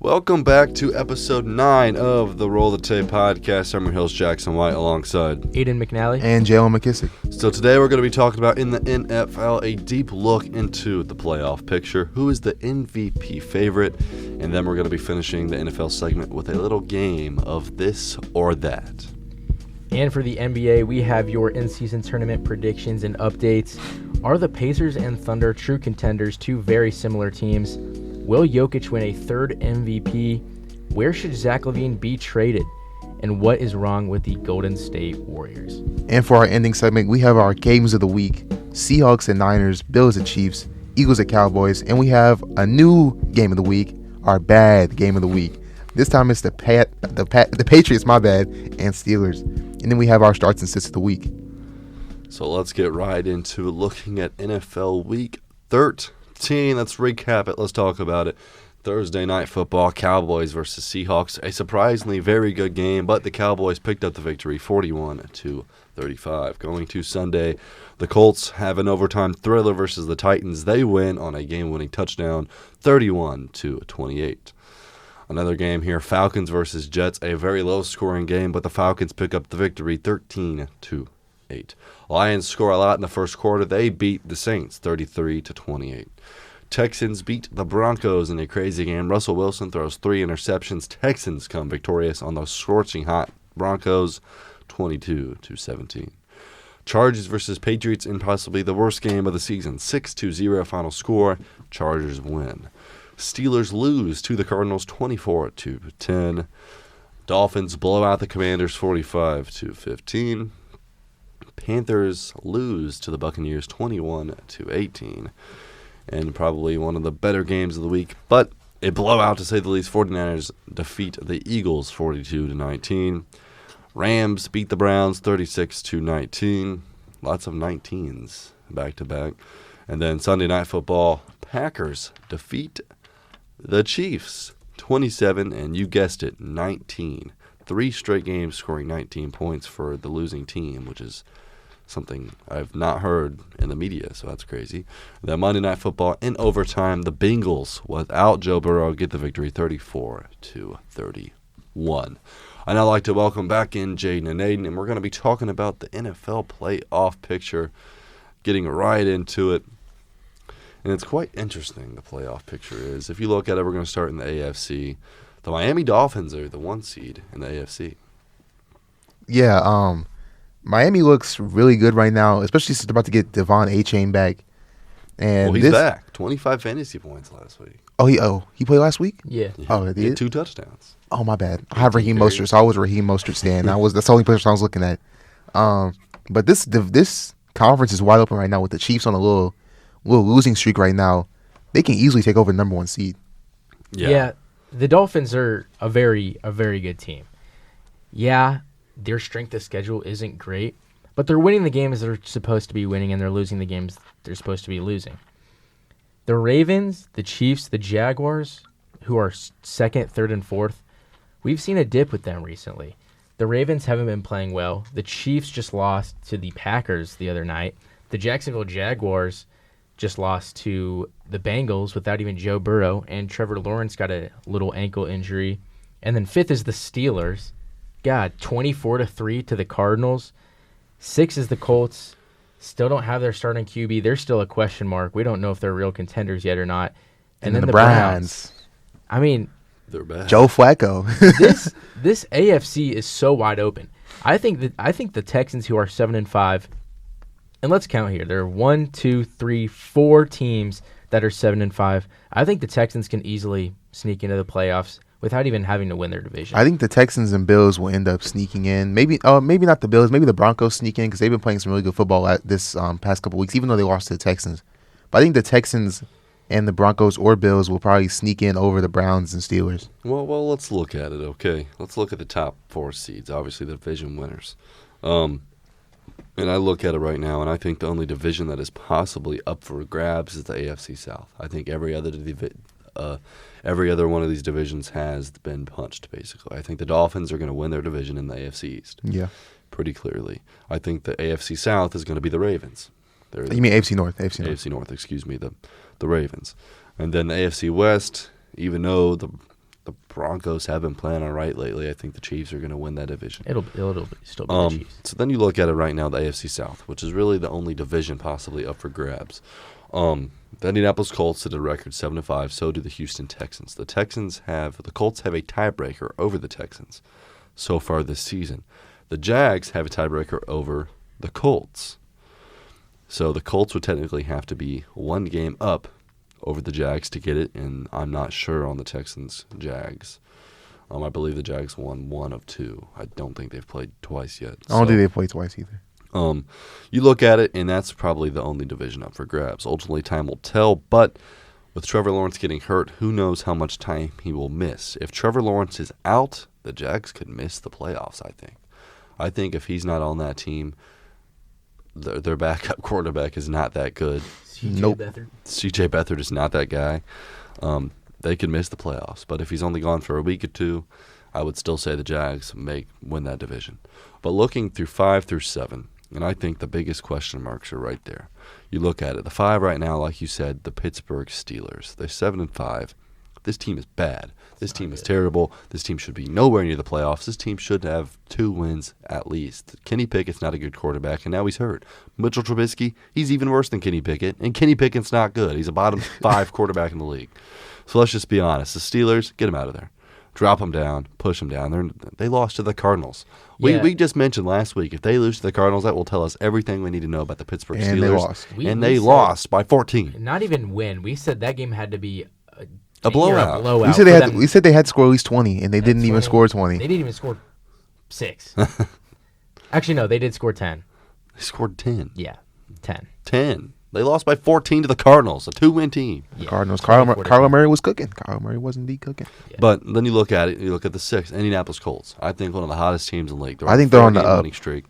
Welcome back to episode 9 of the Roll the Tape podcast. I'm your host, Jackson White, alongside Aiden McNally and Jalen McKissick. So today we're going to be talking about in the NFL, a deep look into the playoff picture, who is the MVP favorite, and then we're going to be finishing the NFL segment with a little game of this or that. And for the NBA, we have your in-season tournament predictions and updates. Are the Pacers and Thunder true contenders, two very similar teams? Will Jokic win a third MVP? Where should Zach Lavine be traded? And what is wrong with the Golden State Warriors? And for our ending segment, we have our games of the week: Seahawks and Niners, Bills and Chiefs, Eagles and Cowboys, and we have a new game of the week, our bad game of the week. This time it's the Patriots, my bad, and Steelers. And then we have our starts and sits of the week. So let's get right into looking at NFL Week 13. Let's recap it. Let's talk about it. Thursday night football, Cowboys versus Seahawks. A surprisingly very good game, but the Cowboys picked up the victory 41-35. Going to Sunday, the Colts have an overtime thriller versus the Titans. They win on a game-winning touchdown 31-28. Another game here, Falcons versus Jets, a very low-scoring game, but the Falcons pick up the victory 13-8. Lions score a lot in the first quarter. They beat the Saints 33-28. Texans beat the Broncos in a crazy game. Russell Wilson throws 3 interceptions. Texans come victorious on the scorching hot Broncos 22-17. Chargers versus Patriots in possibly the worst game of the season. 6-0 final score. Chargers win. Steelers lose to the Cardinals 24-10. Dolphins blow out the Commanders 45-15. Panthers lose to the Buccaneers 21-18. And probably one of the better games of the week, but a blowout to say the least. 49ers defeat the Eagles 42-19. Rams beat the Browns 36-19. Lots of 19s back to back. And then Sunday night football, Packers defeat the Chiefs 27, and you guessed it, 19. 3 straight games scoring 19 points for the losing team, which is something I've not heard in the media, so that's crazy. Then Monday Night Football in overtime, the Bengals, without Joe Burrow, get the victory 34-31. And I'd like to welcome back in Jaden and Aiden, and we're going to be talking about the NFL playoff picture, getting right into it. And it's quite interesting, the playoff picture is. If you look at it, we're going to start in the AFC. The Miami Dolphins are the 1 seed in the AFC. Yeah, Miami looks really good right now, especially since they're about to get Devon A-Chain back. And he's back. 25 fantasy points last week. He played last week? Yeah. Oh, he had 2 touchdowns. Oh, my bad. I have Raheem Mostert, so I was a Raheem Mostert stan. That's the only person I was looking at. But this conference is wide open right now with the Chiefs on a little losing streak right now. They can easily take over the number 1 seed. Yeah. The Dolphins are a very good team. Yeah, their strength of schedule isn't great, but they're winning the games they're supposed to be winning, and they're losing the games they're supposed to be losing. The Ravens, the Chiefs, the Jaguars, who are second, third, and fourth, we've seen a dip with them recently. The Ravens haven't been playing well. The Chiefs just lost to the Packers the other night. The Jacksonville Jaguars just lost to the Bengals without even Joe Burrow, and Trevor Lawrence got a little ankle injury. And then fifth is the Steelers. God, 24-3 to the Cardinals. 6 is the Colts. Still don't have their starting QB. They're still a question mark. We don't know if they're real contenders yet or not. And then the Browns. I mean, they're bad. Joe Flacco. this AFC is so wide open. I think the Texans, who are 7-5, and let's count here. There are 1, 2, 3, 4 teams that are 7-5. I think the Texans can easily sneak into the playoffs without even having to win their division. I think the Texans and Bills will end up sneaking in. Maybe not the Bills. Maybe the Broncos sneak in because they've been playing some really good football this past couple weeks, even though they lost to the Texans. But I think the Texans and the Broncos or Bills will probably sneak in over the Browns and Steelers. Well, let's look at it, okay? Let's look at the top 4 seeds, obviously the division winners. And I look at it right now, and I think the only division that is possibly up for grabs is the AFC South. I think every other one of these divisions has been punched, basically. I think the Dolphins are going to win their division in the AFC East. Yeah. Pretty clearly. I think the AFC South is going to be the Ravens. You mean AFC North? AFC North, excuse me, the Ravens. And then the AFC West, even though the Broncos have been playing all right lately. I think the Chiefs are going to win that division. It'll still be the Chiefs. So then you look at it right now, the AFC South, which is really the only division possibly up for grabs. The Indianapolis Colts did a record 7-5. So do the Houston Texans. The Colts have a tiebreaker over the Texans so far this season. The Jags have a tiebreaker over the Colts. So the Colts would technically have to be one game up over the Jags to get it, and I'm not sure on the Texans-Jags. I believe the Jags won 1 of 2. I don't think they've played twice yet. I don't think they've played twice either. You look at it, and that's probably the only division up for grabs. Ultimately, time will tell, but with Trevor Lawrence getting hurt, who knows how much time he will miss. If Trevor Lawrence is out, the Jags could miss the playoffs, I think. I think if he's not on that team, their backup quarterback is not that good. CJ Beathard is not that guy. They could miss the playoffs. But if he's only gone for a week or two, I would still say the Jags may win that division. But looking through 5 through 7, and I think the biggest question marks are right there. You look at it. The 5 right now, like you said, the Pittsburgh Steelers. They're 7-5. This team is bad. This team is terrible. This team should be nowhere near the playoffs. This team should have 2 wins at least. Kenny Pickett's not a good quarterback, and now he's hurt. Mitchell Trubisky, he's even worse than Kenny Pickett, and Kenny Pickett's not good. He's a bottom 5 quarterback in the league. So let's just be honest. The Steelers, get them out of there. Drop them down, push them down. They lost to the Cardinals. We just mentioned last week, if they lose to the Cardinals, that will tell us everything we need to know about the Pittsburgh Steelers. They lost. They lost by 14. Not even win. We said that game had to be a blowout. We said they had to score at least 20, and they didn't even score 20. They didn't even score 6. Actually, no, they did score 10. They scored 10. Yeah, 10. 10. They lost by 14 to the Cardinals, a 2-win team. Yeah. Cardinals. Kyler Murray was cooking. Kyler Murray was indeed cooking. Yeah. But then you look at it, you look at the 6, Indianapolis Colts. I think one of the hottest teams in the league. I think they're on the up. Winning streak.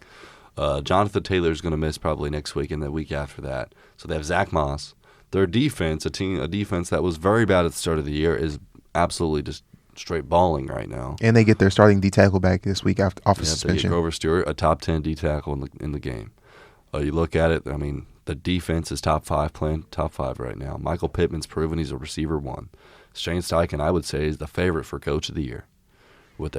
Jonathan Taylor's going to miss probably next week and the week after that. So they have Zach Moss. Their defense, a defense that was very bad at the start of the year, is absolutely just straight balling right now. And they get their starting D tackle back this week off of suspension. They get Grover Stewart, a top 10 D tackle in the game. You look at it, I mean, the defense is top 5, playing top 5 right now. Michael Pittman's proven he's a receiver 1. Shane Steichen, I would say, is the favorite for Coach of the Year with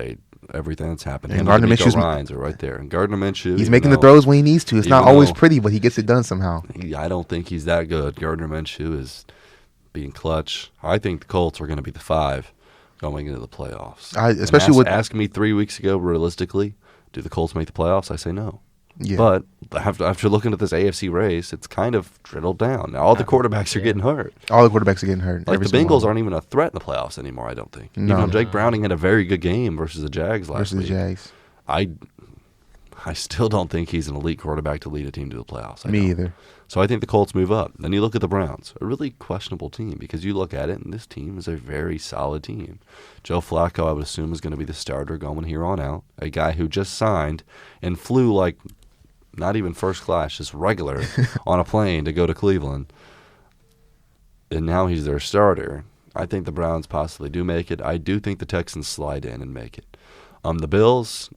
everything that's happening. And Gardner Minshew's Ryans are right there. And Gardner Minshew, he's making the throws when he needs to. It's not always pretty, but he gets it done somehow. I don't think he's that good. Gardner Minshew is being clutch. I think the Colts are going to be the 5 going into the playoffs. Ask me 3 weeks ago, realistically, do the Colts make the playoffs? I say no. Yeah. But after looking at this AFC race, it's kind of drilled down. Now, all the quarterbacks are getting hurt. All the quarterbacks are getting hurt. Like the Bengals aren't even a threat in the playoffs anymore, I don't think. No. Even though Jake Browning had a very good game versus the Jags last week. Jags. I still don't think he's an elite quarterback to lead a team to the playoffs. Me either. So I think the Colts move up. Then you look at the Browns, a really questionable team because you look at it, and this team is a very solid team. Joe Flacco, I would assume, is going to be the starter going here on out. A guy who just signed and flew like not even first class, just regular on a plane to go to Cleveland. And now he's their starter. I think the Browns possibly do make it. I do think the Texans slide in and make it. The Bills,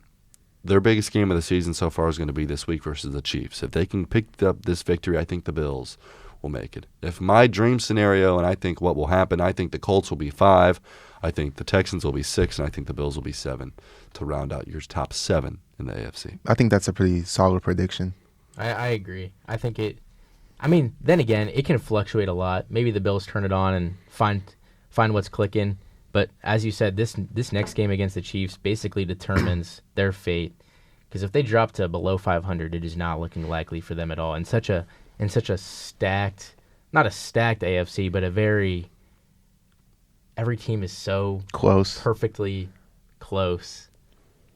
their biggest game of the season so far is going to be this week versus the Chiefs. If they can pick up this victory, I think the Bills will make it. If my dream scenario, and I think what will happen, I think the Colts will be 5, I think the Texans will be 6, and I think the Bills will be 7 to round out your top 7 in the AFC. I think that's a pretty solid prediction. I agree. I think then again, it can fluctuate a lot. Maybe the Bills turn it on and find what's clicking. But as you said, this next game against the Chiefs basically determines their fate. Because if they drop to below 500, it is not looking likely for them at all. In such a stacked, not a stacked AFC, but every team is so close, perfectly close.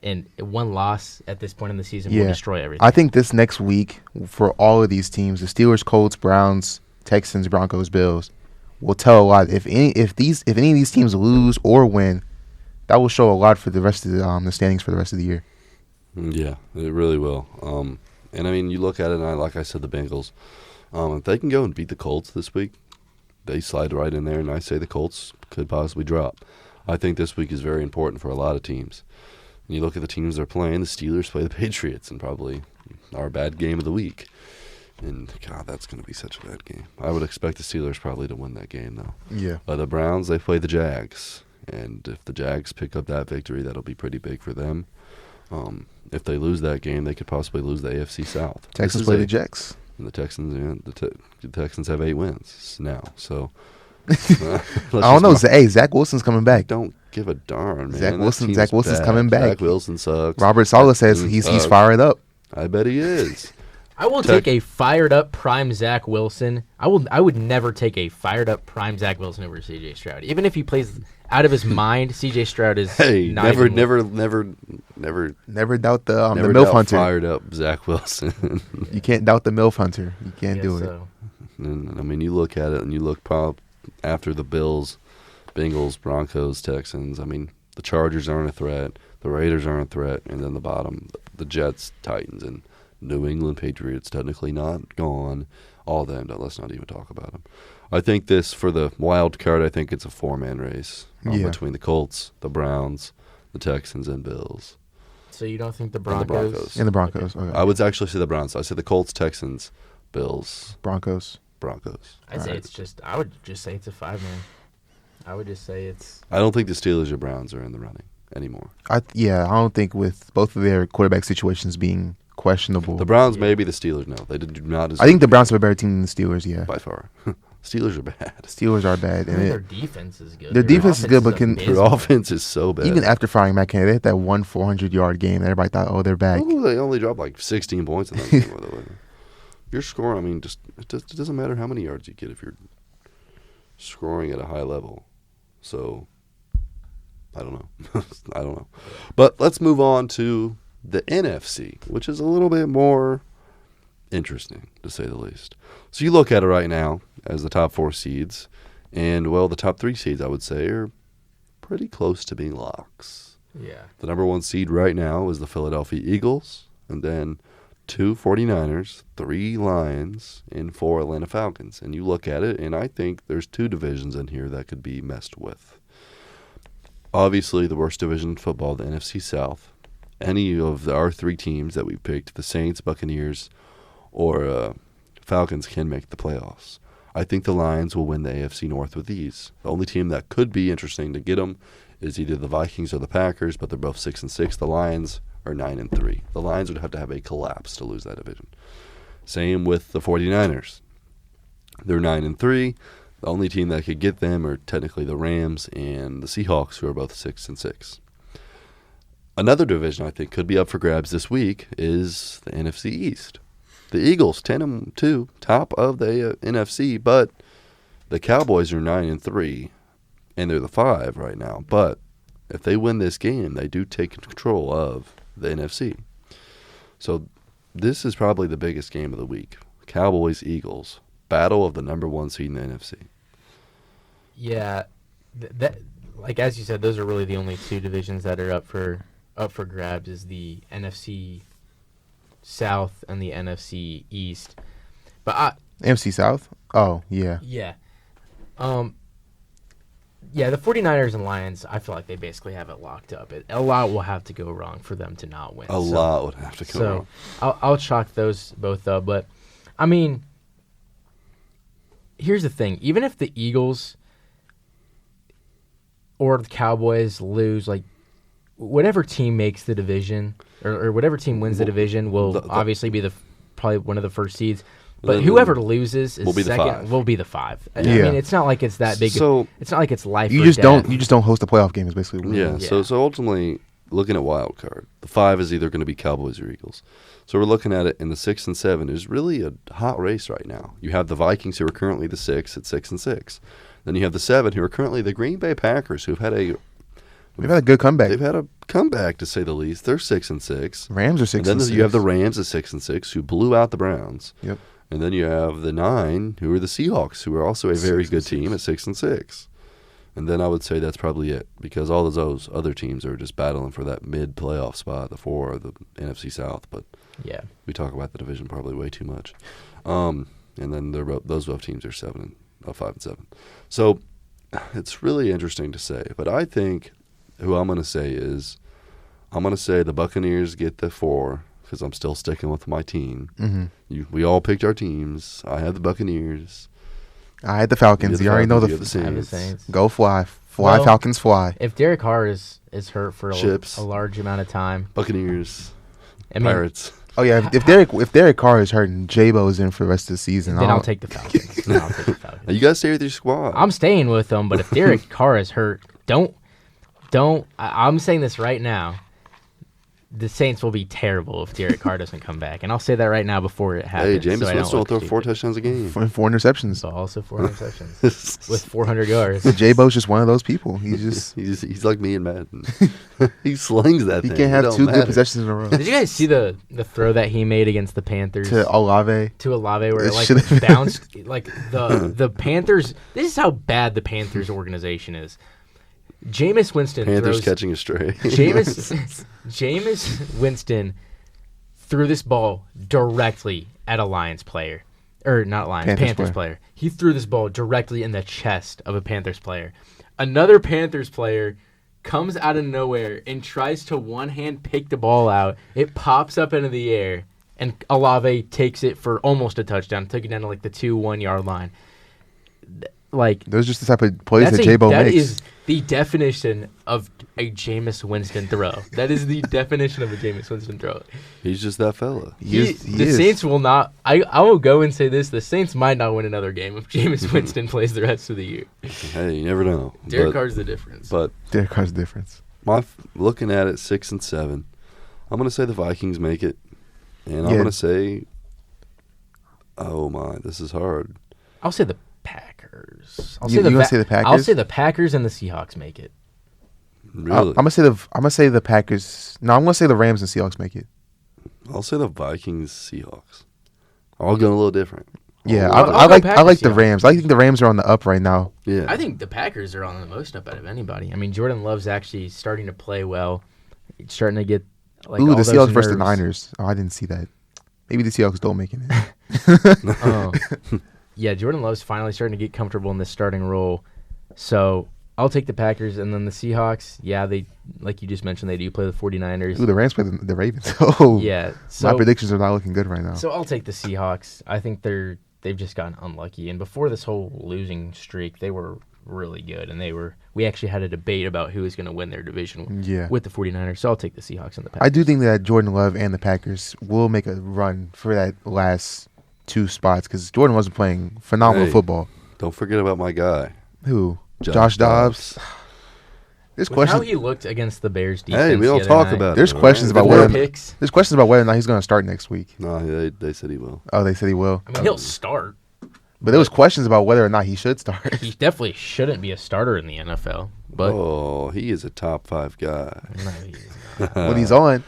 And one loss at this point in the season will destroy everything. I think this next week for all of these teams, the Steelers, Colts, Browns, Texans, Broncos, Bills, will tell a lot. If any of these teams lose or win, that will show a lot for the rest of the standings for the rest of the year. Yeah, it really will. And I mean, you look at it, and like I said, the Bengals, if they can go and beat the Colts this week, they slide right in there, and I say the Colts could possibly drop. I think this week is very important for a lot of teams. And you look at the teams they're playing, the Steelers play the Patriots, and probably our bad game of the week. And, God, that's going to be such a bad game. I would expect the Steelers probably to win that game, though. Yeah. The Browns, they play the Jags. And if the Jags pick up that victory, that'll be pretty big for them. If they lose that game, they could possibly lose the AFC South. Texans play the Jets. And the Texans, the Texans have 8 wins now. So I don't know. Hey, Zach Wilson's coming back. Don't give a darn, man. Zach Wilson's coming back. Zach Wilson sucks. Robert Saleh says he's fired up. I bet he is. I will take a fired up prime Zach Wilson. I would never take a fired up prime Zach Wilson over C.J. Stroud, even if he plays out of his mind. C.J. Stroud is never doubt the MILF hunter. Fired up Zach Wilson. You can't doubt the MILF hunter. You can't do it. So. And, I mean, you look at it and you look after the Bills, Bengals, Broncos, Texans. I mean, the Chargers aren't a threat. The Raiders aren't a threat. And then the bottom, the Jets, Titans, and New England Patriots, technically not gone. All of them. Let's not even talk about them. I think this, for the wild card, I think it's a 4-man race between the Colts, the Browns, the Texans, and Bills. So you don't think the Broncos? And the Broncos. Okay. I would actually say the Browns. I said the Colts, Texans, Bills, Broncos. I would just say it's a 5-man. I would just say it's. I don't think the Steelers or Browns are in the running anymore. I don't think with both of their quarterback situations being questionable. The Browns, maybe. The Steelers, no. They do not. I think the Browns have a better team than the Steelers. Yeah, by far. Steelers are bad. Steelers are bad, and their defense is good. Their defense is good, but their offense is so bad. Even after firing Matt Canada, they had that 400-yard game. Everybody thought, oh, they're back. Oh, they only dropped like 16 points in that game, by the way. You're scoring. I mean, it doesn't matter how many yards you get if you're scoring at a high level. So, I don't know. But let's move on to the NFC, which is a little bit more interesting, to say the least. So you look at it right now as the top 4 seeds, and, well, the top 3 seeds, I would say, are pretty close to being locks. Yeah. The number 1 seed right now is the Philadelphia Eagles, and then 2 49ers, 3 Lions, and 4 Atlanta Falcons. And you look at it, and I think there's 2 divisions in here that could be messed with. Obviously, the worst division in football, the NFC South. Any of our 3 teams that we picked, the Saints, Buccaneers, or Falcons, can make the playoffs. I think the Lions will win the AFC North with ease. The only team that could be interesting to get them is either the Vikings or the Packers, but they're both 6-6. The Lions are 9-3. The Lions would have to have a collapse to lose that division. Same with the 49ers. They're 9-3. The only team that could get them are technically the Rams and the Seahawks, who are both 6-6. Another division I think could be up for grabs this week is the NFC East. The Eagles, 10-2, top of the NFC, but the Cowboys are 9-3, and they're the 5 right now. But if they win this game, they do take control of the NFC. So this is probably the biggest game of the week. Cowboys-Eagles, battle of the number 1 seed in the NFC. Yeah, that like as you said, those are really the only 2 divisions that are up for grabs, is the NFC South and the NFC East. But NFC South? Oh, yeah. Yeah. Yeah, the 49ers and Lions, I feel like they basically have it locked up. A lot will have to go wrong for them to not win. A lot would have to go wrong. So I'll chalk those both up. But, I mean, here's the thing. Even if the Eagles or the Cowboys lose, like, whatever team makes the division or whatever team wins the division will obviously be probably one of the first seeds. But whoever loses is second. Will be the 5. I mean, it's not like it's that big. So it's not like it's life. You just don't host a playoff game. Is basically yeah. So ultimately, looking at wild card, the 5 is either going to be Cowboys or Eagles. So we're looking at it in the 6 and 7. There's really a hot race right now. You have the Vikings, who are currently the 6 at 6-6. Then you have the 7, who are currently the Green Bay Packers, who've had a good comeback. They've had a comeback, to say the least. They're 6-6. Rams are 6-6. And then you have the Rams at 6-6, who blew out the Browns. Yep. And then you have the 9, who are the Seahawks, who are also a very good team at 6-6. And then I would say that's probably it, because all of those other teams are just battling for that mid-playoff spot, the 4 of the NFC South. But yeah, we talk about the division probably way too much. And then those both teams are 5-7. So it's really interesting to say. But I think who I'm going to say is the Buccaneers get the 4, because I'm still sticking with my team. Mm-hmm. We all picked our teams. I had the Buccaneers. I had the Falcons. You already know the Saints. Go Fly. Fly, Falcons, fly. If Derek Carr is hurt for Chips. a large amount of time, Buccaneers, I mean, Pirates. Oh, yeah. If Derek Carr is hurt and J-Bo is in for the rest of the season, then I'll take the Falcons. Then I'll take the Falcons. You guys stay with your squad. I'm staying with them, but if Derek Carr is hurt, I'm saying this right now. The Saints will be terrible if Derek Carr doesn't come back, and I'll say that right now before it happens. Hey, Jameis so Winston will throw 4 touchdowns a game. four interceptions. So also 4 interceptions with 400 yards. J-Bo's just one of those people. He's like me in Madden. He slings that He thing. can't have It don't 2 matter. good possessions in a row. Did you guys see the throw that he made against the Panthers To Olave. where it should've- bounced like the Panthers? This is how bad the Panthers organization is. Jameis Winston Panthers throws, catching a stray. Jameis Winston threw this ball directly at a Lions player. Or not Lions, Panthers player. He threw this ball directly in the chest of a Panthers player. Another Panthers player comes out of nowhere and tries to one-hand pick the ball out. It pops up into the air, and Olave takes it for almost a touchdown. Took it down to like the 2-1 yard line. Like, Those are just the type of plays that J-Bo that makes. is the definition of a Jameis Winston throw. That is the definition of a Jameis Winston throw. He's just that fella. He The is. Saints will not. I will go and say this: the Saints might not win another game if Jameis Winston plays the rest of the year. Hey, you never know. Derek Carr's the difference. But Derek Carr's the difference. looking at it, 6 and 7, I'm gonna say the Vikings make it, and I'm Yeah. gonna say, oh my, this is hard. I'll say the Packers. You gonna say the Packers? I'll say the Packers and the Seahawks make it. Really, I'm gonna say the Packers. No, I'm gonna say the Rams and Seahawks make it. I'll say the Vikings, Seahawks. I'll go a little different. Yeah, I'll I go like Packers, the Seahawks. Rams. I think the Rams are on the up right now. Yeah, I think the Packers are on the most up out of anybody. I mean, Jordan Love's actually starting to play well. It's starting to get like Ooh, all the those Seahawks versus the nerves. Niners. Oh, I didn't see that. Maybe the Seahawks don't make it. Oh. Yeah, Jordan Love's finally starting to get comfortable in this starting role. So I'll take the Packers, and then the Seahawks. Yeah, they, like you just mentioned, they do play the 49ers. Ooh, the Rams play the Ravens. Oh, Yeah, my so predictions are not looking good right now. so I'll take the Seahawks. I think they've just gotten unlucky, and before this whole losing streak, they were really good, and we actually had a debate about who was going to win their division Yeah. with the 49ers. So I'll take the Seahawks and the Packers. I do think that Jordan Love and the Packers will make a run for that last 2 spots because Jordan wasn't playing phenomenal Hey. football. don't forget about my guy, Who? Josh Dobbs. There's With how questions. he looked against the Bears defense. Hey, we don't the other talk night. about There's it. questions about Four whether picks. there's questions about whether or not he's going to start next week. No, they said he will. Oh, they said he will. I mean, he'll start. But there was questions about whether or not he should start. He definitely shouldn't be a starter in the NFL. But Oh, he is a top 5 guy. no, he's not. When he's on,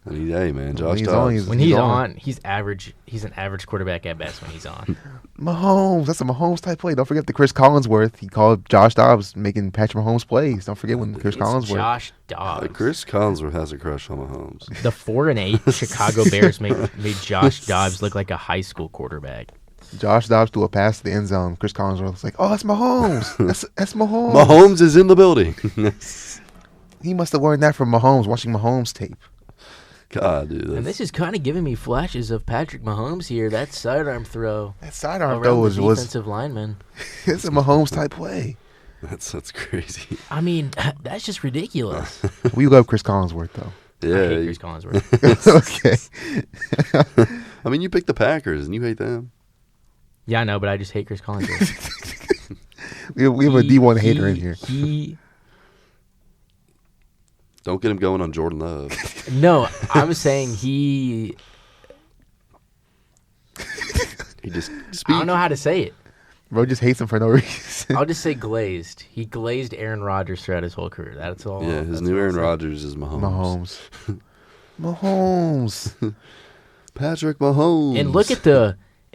And hey, man, When Josh he's Dobbs. on, he's- When he's on, he's average. He's an average quarterback at best when he's on. Mahomes, that's a Mahomes type play. Don't forget the Chris Collinsworth. He called Josh Dobbs making Patrick Mahomes plays. Don't forget when Chris It's Collinsworth. Josh Dobbs. Chris Collinsworth has a crush on Mahomes. The 4-8 Chicago Bears made Josh Dobbs look like a high school quarterback. Josh Dobbs threw a pass to the end zone. Chris Collinsworth was like, "Oh, that's Mahomes. That's Mahomes." Mahomes is in the building. He must have learned that from Mahomes, watching Mahomes tape. God, dude. And this is kind of giving me flashes of Patrick Mahomes here. That sidearm throw That sidearm around throw the was defensive lineman. it's a Mahomes type play. That's crazy. I mean, that's just ridiculous. We love Chris Collinsworth though. I Yeah. hate Chris Collinsworth. Okay. I mean, you picked the Packers and you hate them. Yeah, I know, but I just hate Chris Collinsworth. We have a D1 hater in here. Don't get him going on Jordan Love. No, I'm saying he. He just I speak. don't know how to say it. Bro just hates him for no reason. I'll just say glazed. He glazed Aaron Rodgers throughout his whole career. That's all. Yeah, his that's new all I'll Aaron say. Rodgers is Mahomes. Mahomes. Patrick Mahomes.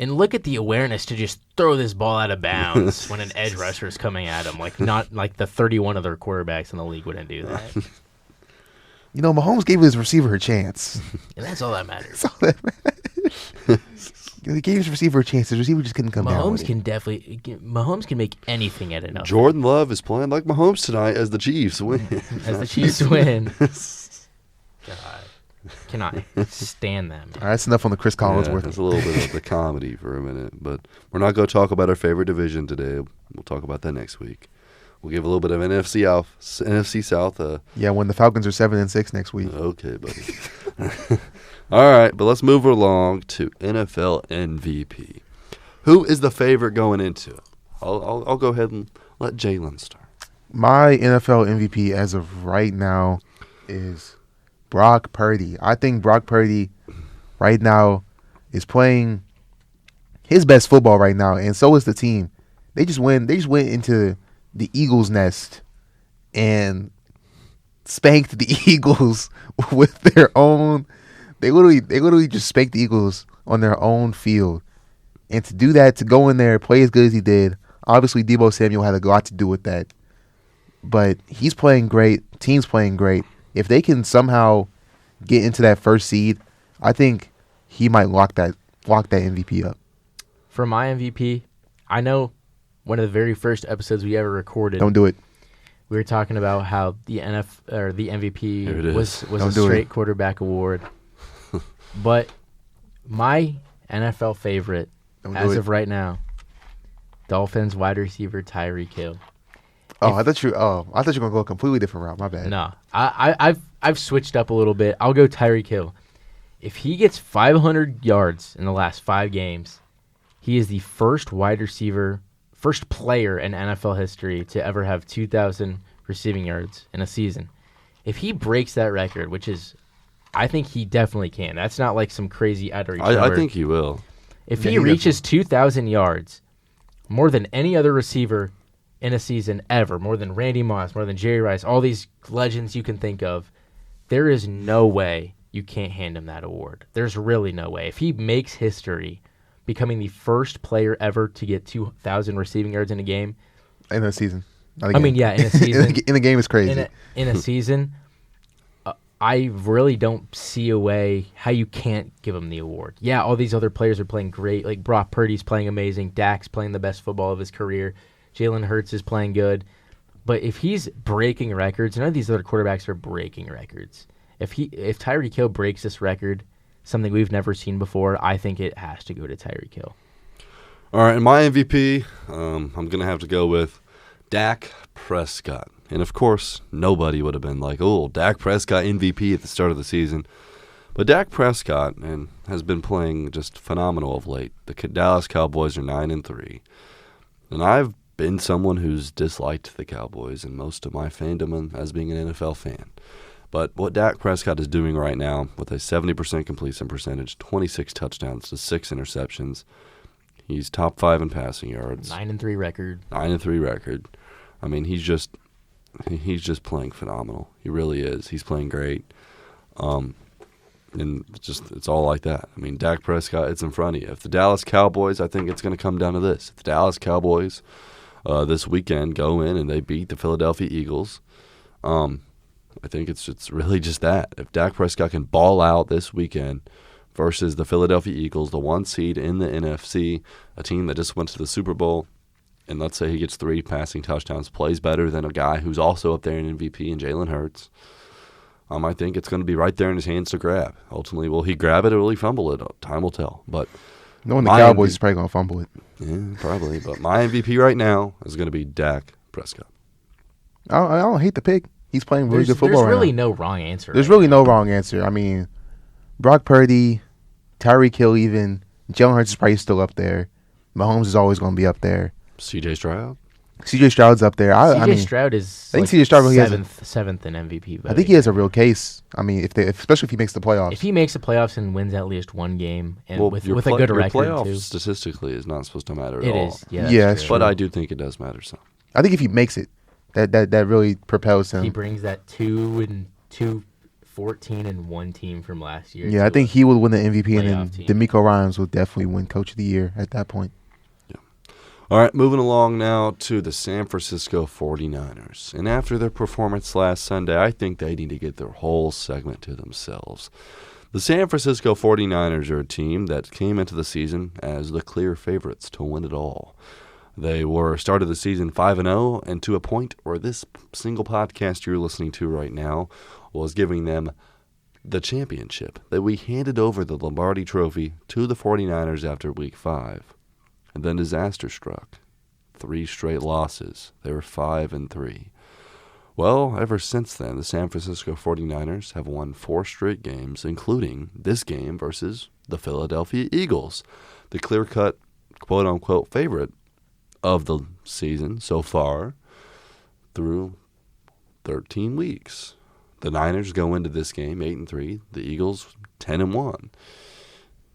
And look at the awareness to just throw this ball out of bounds when an edge rusher is coming at him. Like not like the 31 other quarterbacks in the league wouldn't do that. You know, Mahomes gave his receiver a chance. And that's all that matters. That's all that matters. He gave his receiver a chance. His receiver just couldn't come down. Mahomes can make anything at enough. Jordan Love is playing like Mahomes tonight as the Chiefs win. As the Chiefs win. God. Cannot stand them. All right, that's enough on the Chris Yeah, Collinsworth. that's a little bit of the comedy for a minute, but we're not going to talk about our favorite division today. We'll talk about that next week. We'll give a little bit of NFC South. Yeah, when the Falcons are 7-6 next week. Okay, buddy. All right, but let's move along to NFL MVP. Who is the favorite going into it? I'll go ahead and let Jalen start. My NFL MVP as of right now is Brock Purdy. I think Brock Purdy right now is playing his best football right now, and so is the team. They just went into the Eagles' nest and spanked the Eagles with their own. They literally just spanked the Eagles on their own field. And to do that, to go in there, play as good as he did, obviously Deebo Samuel had a lot to do with that. But he's playing great. Team's playing great. If they can somehow get into that first seed, I think he might lock that MVP up. For my MVP, I know one of the very first episodes we ever recorded. Don't do it. We were talking about how the MVP was a do straight it. quarterback award. But my NFL favorite as of right now, Dolphins wide receiver Tyreek Hill. I thought you were gonna go a completely different route. My bad. No, I've switched up a little bit. I'll go Tyreek Hill. If he gets 500 yards in the last 5 games, he is the first player in NFL history to ever have 2,000 receiving yards in a season. If he breaks that record, which is, I think he definitely can. That's not like some crazy outreach. I think he will. If he reaches 2,000 yards, more than any other receiver in a season ever, more than Randy Moss, more than Jerry Rice, all these legends you can think of, there is no way you can't hand him that award. There's really no way. If he makes history, becoming the first player ever to get 2,000 receiving yards in a game. In a season. In a season. in a game is crazy. In a season, I really don't see a way how you can't give him the award. Yeah, all these other players are playing great. Like Brock Purdy's playing amazing. Dak's playing the best football of his career. Jalen Hurts is playing good. But if he's breaking records, none of these other quarterbacks are breaking records. If Tyreek Hill breaks this record, something we've never seen before, I think it has to go to Tyreek Hill. All right, and my MVP, I'm going to have to go with Dak Prescott. And, of course, nobody would have been like, oh, Dak Prescott MVP at the start of the season. But Dak Prescott has been playing just phenomenal of late. The Dallas Cowboys are 9-3. And I've been someone who's disliked the Cowboys in most of my fandom as being an NFL fan. But what Dak Prescott is doing right now with a 70% completion percentage, 26 touchdowns to 6 interceptions, he's top 5 in passing yards. 9-3 record. 9-3 record. I mean, he's just playing phenomenal. He really is. He's playing great. And it's all like that. I mean, Dak Prescott, it's in front of you. If the Dallas Cowboys, I think it's going to come down to this. If the Dallas Cowboys this weekend go in and they beat the Philadelphia Eagles, I think it's really just that. If Dak Prescott can ball out this weekend versus the Philadelphia Eagles, the 1 seed in the NFC, a team that just went to the Super Bowl, and let's say he gets 3 passing touchdowns, plays better than a guy who's also up there in MVP and Jalen Hurts, I think it's going to be right there in his hands to grab. Ultimately, will he grab it or will he fumble it? Time will tell. But knowing the Cowboys is probably going to fumble it. Yeah, probably. But my MVP right now is going to be Dak Prescott. I don't hate the pick. He's playing really good football right now. There's really no wrong answer. There's really no wrong answer. I mean, Brock Purdy, Tyreek Hill even, Jalen Hurts is probably still up there. Mahomes is always going to be up there. C.J. Stroud? C.J. Stroud's up there. C.J. Stroud is I think C.J. Stroud seventh in MVP voting. I think he has a real case. I mean, especially if he makes the playoffs. If he makes the playoffs and wins at least one game and with a good record, playoff too. Statistically is not supposed to matter at all. It is. Yeah, that's true. But I do think it does matter some. I think if he makes it, that really propels him. He brings that 2-14-1 team from last year. Yeah, I think he will win the MVP, and then team. DeMeco Ryans will definitely win Coach of the Year at that point. All right, moving along now to the San Francisco 49ers. And after their performance last Sunday, I think they need to get their whole segment to themselves. The San Francisco 49ers are a team that came into the season as the clear favorites to win it all. They started the season 5-0, and to a point where this single podcast you're listening to right now was giving them the championship. That we handed over the Lombardi Trophy to the 49ers after Week 5. And then disaster struck. 3 straight losses. They were 5-3. Well, ever since then, the San Francisco 49ers have won 4 straight games, including this game versus the Philadelphia Eagles, the clear-cut, quote-unquote, favorite of the season so far through 13 weeks. The Niners go into this game 8-3, the Eagles 10-1.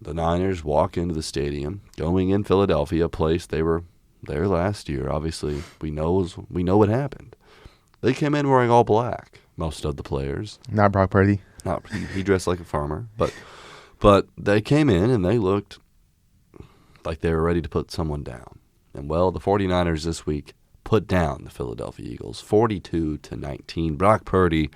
The Niners walk into the stadium, going in Philadelphia, a place they were there last year. Obviously, we know what happened. They came in wearing all black, most of the players. Not Brock Purdy. Not he dressed like a farmer, but they came in and they looked like they were ready to put someone down. And well, the 49ers this week put down the Philadelphia Eagles 42-19. Brock Purdy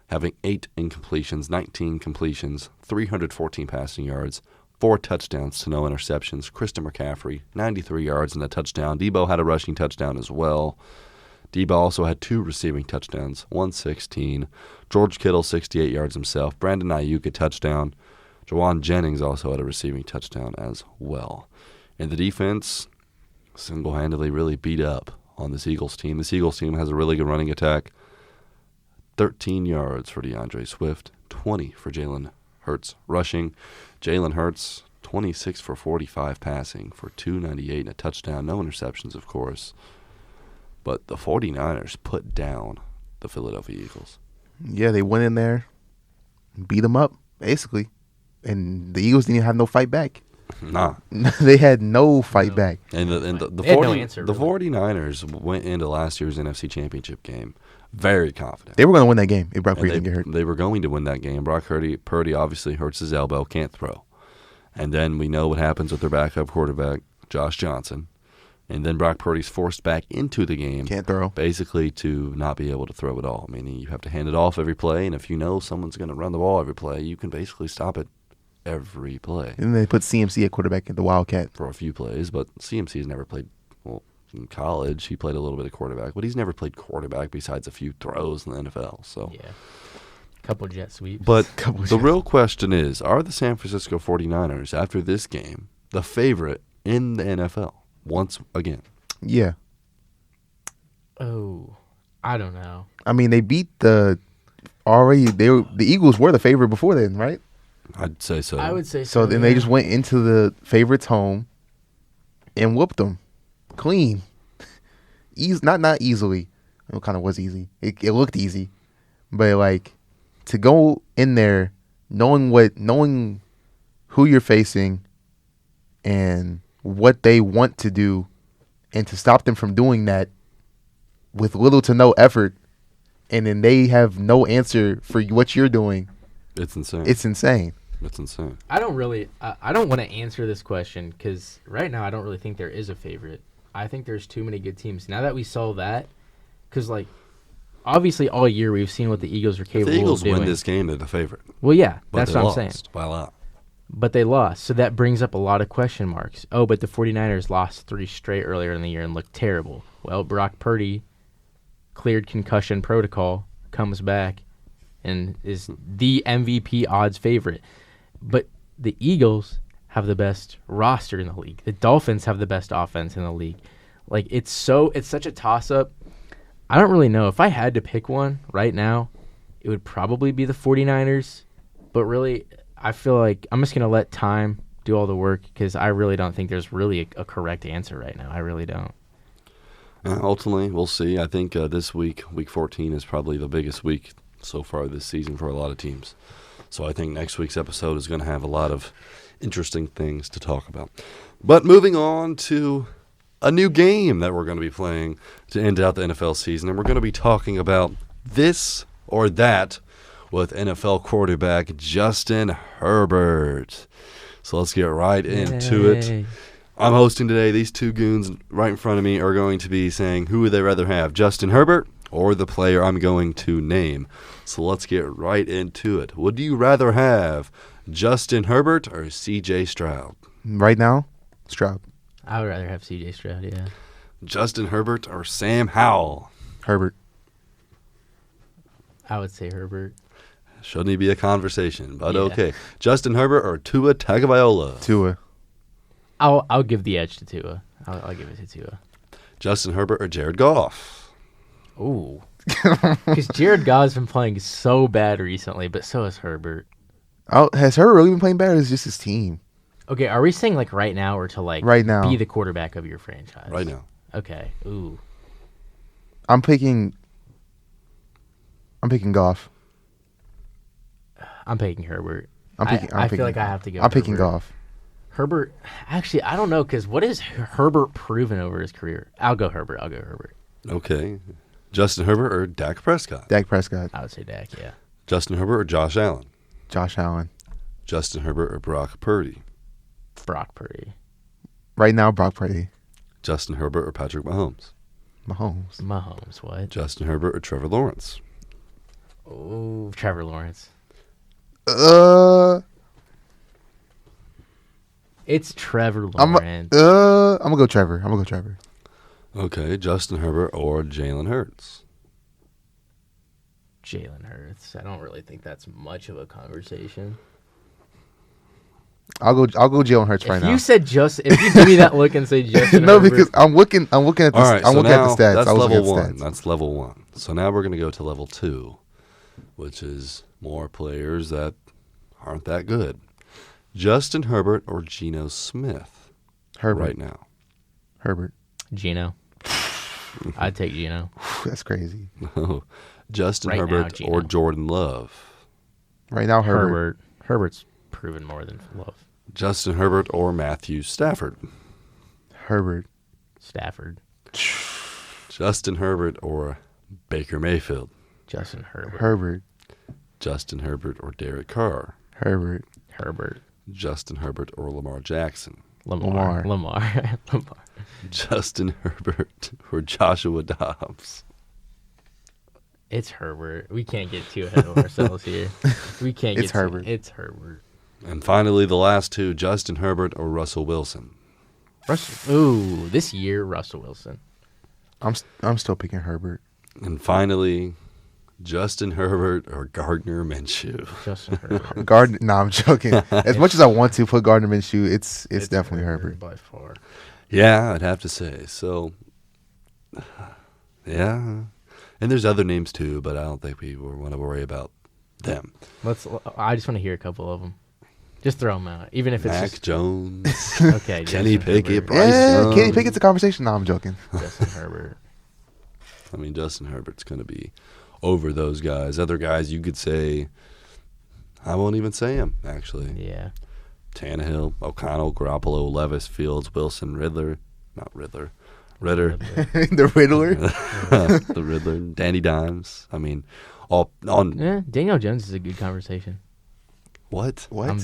having 8 incompletions, 19 completions, 314 passing yards, 4 touchdowns to no interceptions. Christian McCaffrey, 93 yards and a touchdown. Debo had a rushing touchdown as well. Debo also had 2 receiving touchdowns, 116. George Kittle, 68 yards himself. Brandon Ayuk, a touchdown. Jawan Jennings also had a receiving touchdown as well. And the defense single-handedly really beat up on this Eagles team. This Eagles team has a really good running attack. 13 yards for DeAndre Swift, 20 for Jalen Hurts rushing. Jalen Hurts, 26 for 45 passing for 298 and a touchdown. No interceptions, of course. But the 49ers put down the Philadelphia Eagles. Yeah, they went in there, beat them up, basically. And the Eagles didn't have no fight back. Nah. They had no fight back. And the They had no answer, the really. 49ers went into last year's NFC Championship game very confident. They were going to win that game if Brock And Purdy didn't get hurt. They were going to win that game. Brock Purdy obviously hurts his elbow, can't throw. And then we know what happens with their backup quarterback, Josh Johnson. And then Brock Purdy's forced back into the game. Can't throw. Basically to not be able to throw at all. Meaning you have to hand it off every play, and if you know someone's going to run the ball every play, you can basically stop it every play. And they put CMC at quarterback at the Wildcat. For a few plays, but CMC's never played, well, in college he played a little bit of quarterback, but he's never played quarterback besides a few throws in the NFL. So Yeah. Couple jet sweeps. But the real question is, are the San Francisco 49ers, after this game, the favorite in the NFL once again? Yeah. Oh, I don't know. I mean, they beat the Eagles were the favorite before then, right? I'd say so. I would say so. So then they just went into the favorites' home and whooped them clean. Not easily. It kind of was easy. It looked easy, but like to go in there knowing who you're facing and what they want to do, and to stop them from doing that with little to no effort, and then they have no answer for what you're doing. It's insane. It's insane. It's insane. I don't want to answer this question because right now I don't really think there is a favorite. I think there's too many good teams. Now that we saw that, because like obviously all year we've seen what the Eagles are If capable the Eagles of doing. win this game, they're the favorite. Well, yeah, But that's they what I'm lost saying. by a lot. But they lost, so that brings up a lot of question marks. Oh, but the 49ers lost 3 straight earlier in the year and looked terrible. Well, Brock Purdy cleared concussion protocol, comes back, and is the MVP odds favorite. But the Eagles have the best roster in the league. The Dolphins have the best offense in the league. Like it's such a toss-up. I don't really know. If I had to pick one right now, it would probably be the 49ers. But really, I feel like I'm just going to let time do all the work because I really don't think there's really a correct answer right now. I really don't. Ultimately, we'll see. I think this week 14, is probably the biggest week so far this season for a lot of teams. So I think next week's episode is going to have a lot of interesting things to talk about. But moving on to a new game that we're going to be playing to end out the NFL season, and we're going to be talking about this or that with NFL quarterback Justin Herbert. So let's get right into it. Yay. I'm hosting today. These two goons right in front of me are going to be saying who would they rather have, Justin Herbert or the player I'm going to name. So let's get right into it. Would you rather have Justin Herbert or C.J. Stroud? Right now, Stroud. I would rather have C.J. Stroud, yeah. Justin Herbert or Sam Howell? Herbert. I would say Herbert. Shouldn't even be a conversation, but Yeah. okay. Justin Herbert or Tua Tagovailoa? Tua. I'll give the edge to Tua. I'll give it to Tua. Justin Herbert or Jared Goff? Ooh. Because Jared Goff's been playing so bad recently, but so has Herbert. Oh, has Herbert really been playing bad, or is it just his team? Okay, are we saying like right now or to like Right now. be the quarterback of your franchise? Right now. Okay. Ooh. I'm picking Goff. I'm picking Herbert. I feel like I have to go. I'm picking Herbert. Goff. Herbert. Actually, I don't know because what has Herbert proven over his career? I'll go Herbert. Okay. Justin Herbert or Dak Prescott? Dak Prescott. I would say Dak. Yeah. Justin Herbert or Josh Allen? Josh Allen. Justin Herbert or Brock Purdy? Brock Purdy. Right now, Brock Purdy. Justin Herbert or Patrick Mahomes? Mahomes. What? Justin Herbert or Trevor Lawrence? Oh, Trevor Lawrence. It's Trevor Lawrence. I'm gonna go Trevor. Okay, Justin Herbert or Jalen Hurts? Jalen Hurts. I don't really think that's much of a conversation. I'll go Jalen Hurts right now. If you give me that look and say Justin No, Herbert, because I'm looking at the All right, I'm so looking at now the stats. that's I was level looking at the one. stats. That's level one. So now we're going to go to level 2, which is more players that aren't that good. Justin Herbert or Geno Smith? Herbert. Right now. Herbert. Geno. I'd take Geno. That's crazy. Justin Right now, Herbert Geno. or Jordan Love? Right now, Herbert. Herbert's proven more than Love. Justin Herbert or Matthew Stafford? Herbert. Stafford. Justin Herbert or Baker Mayfield? Justin Herbert. Herbert. Justin Herbert or Derek Carr? Herbert. Herbert. Justin Herbert or Lamar Jackson? Lamar. Justin Herbert or Joshua Dobbs? It's Herbert. We can't get too ahead of ourselves here. We can't. It's Herbert. It's Herbert. And finally, the last two, Justin Herbert or Russell Wilson? This year, Russell Wilson. I'm still picking Herbert. And finally, Justin Herbert or Gardner Minshew? Justin Herbert. No, I'm joking. As much as I want to put Gardner Minshew, it's definitely Herbert. by far. Yeah, I'd have to say. So, yeah. And there's other names too, but I don't think we want to worry about them. I just want to hear a couple of them. Just throw them out, even if it's Mac just Jones, okay. Kenny Justin Pickett, Herbert. Bryce Young. Kenny Pickett's a conversation. No, I'm joking. Justin Herbert. I mean, Justin Herbert's going to be over those guys. Other guys, you could say, I won't even say him, actually. Yeah. Tannehill, O'Connell, Garoppolo, Levis, Fields, Wilson, Ritter. The Riddler. The Riddler, Danny Dimes. I mean, all on. Yeah, Daniel Jones is a good conversation. What? I'm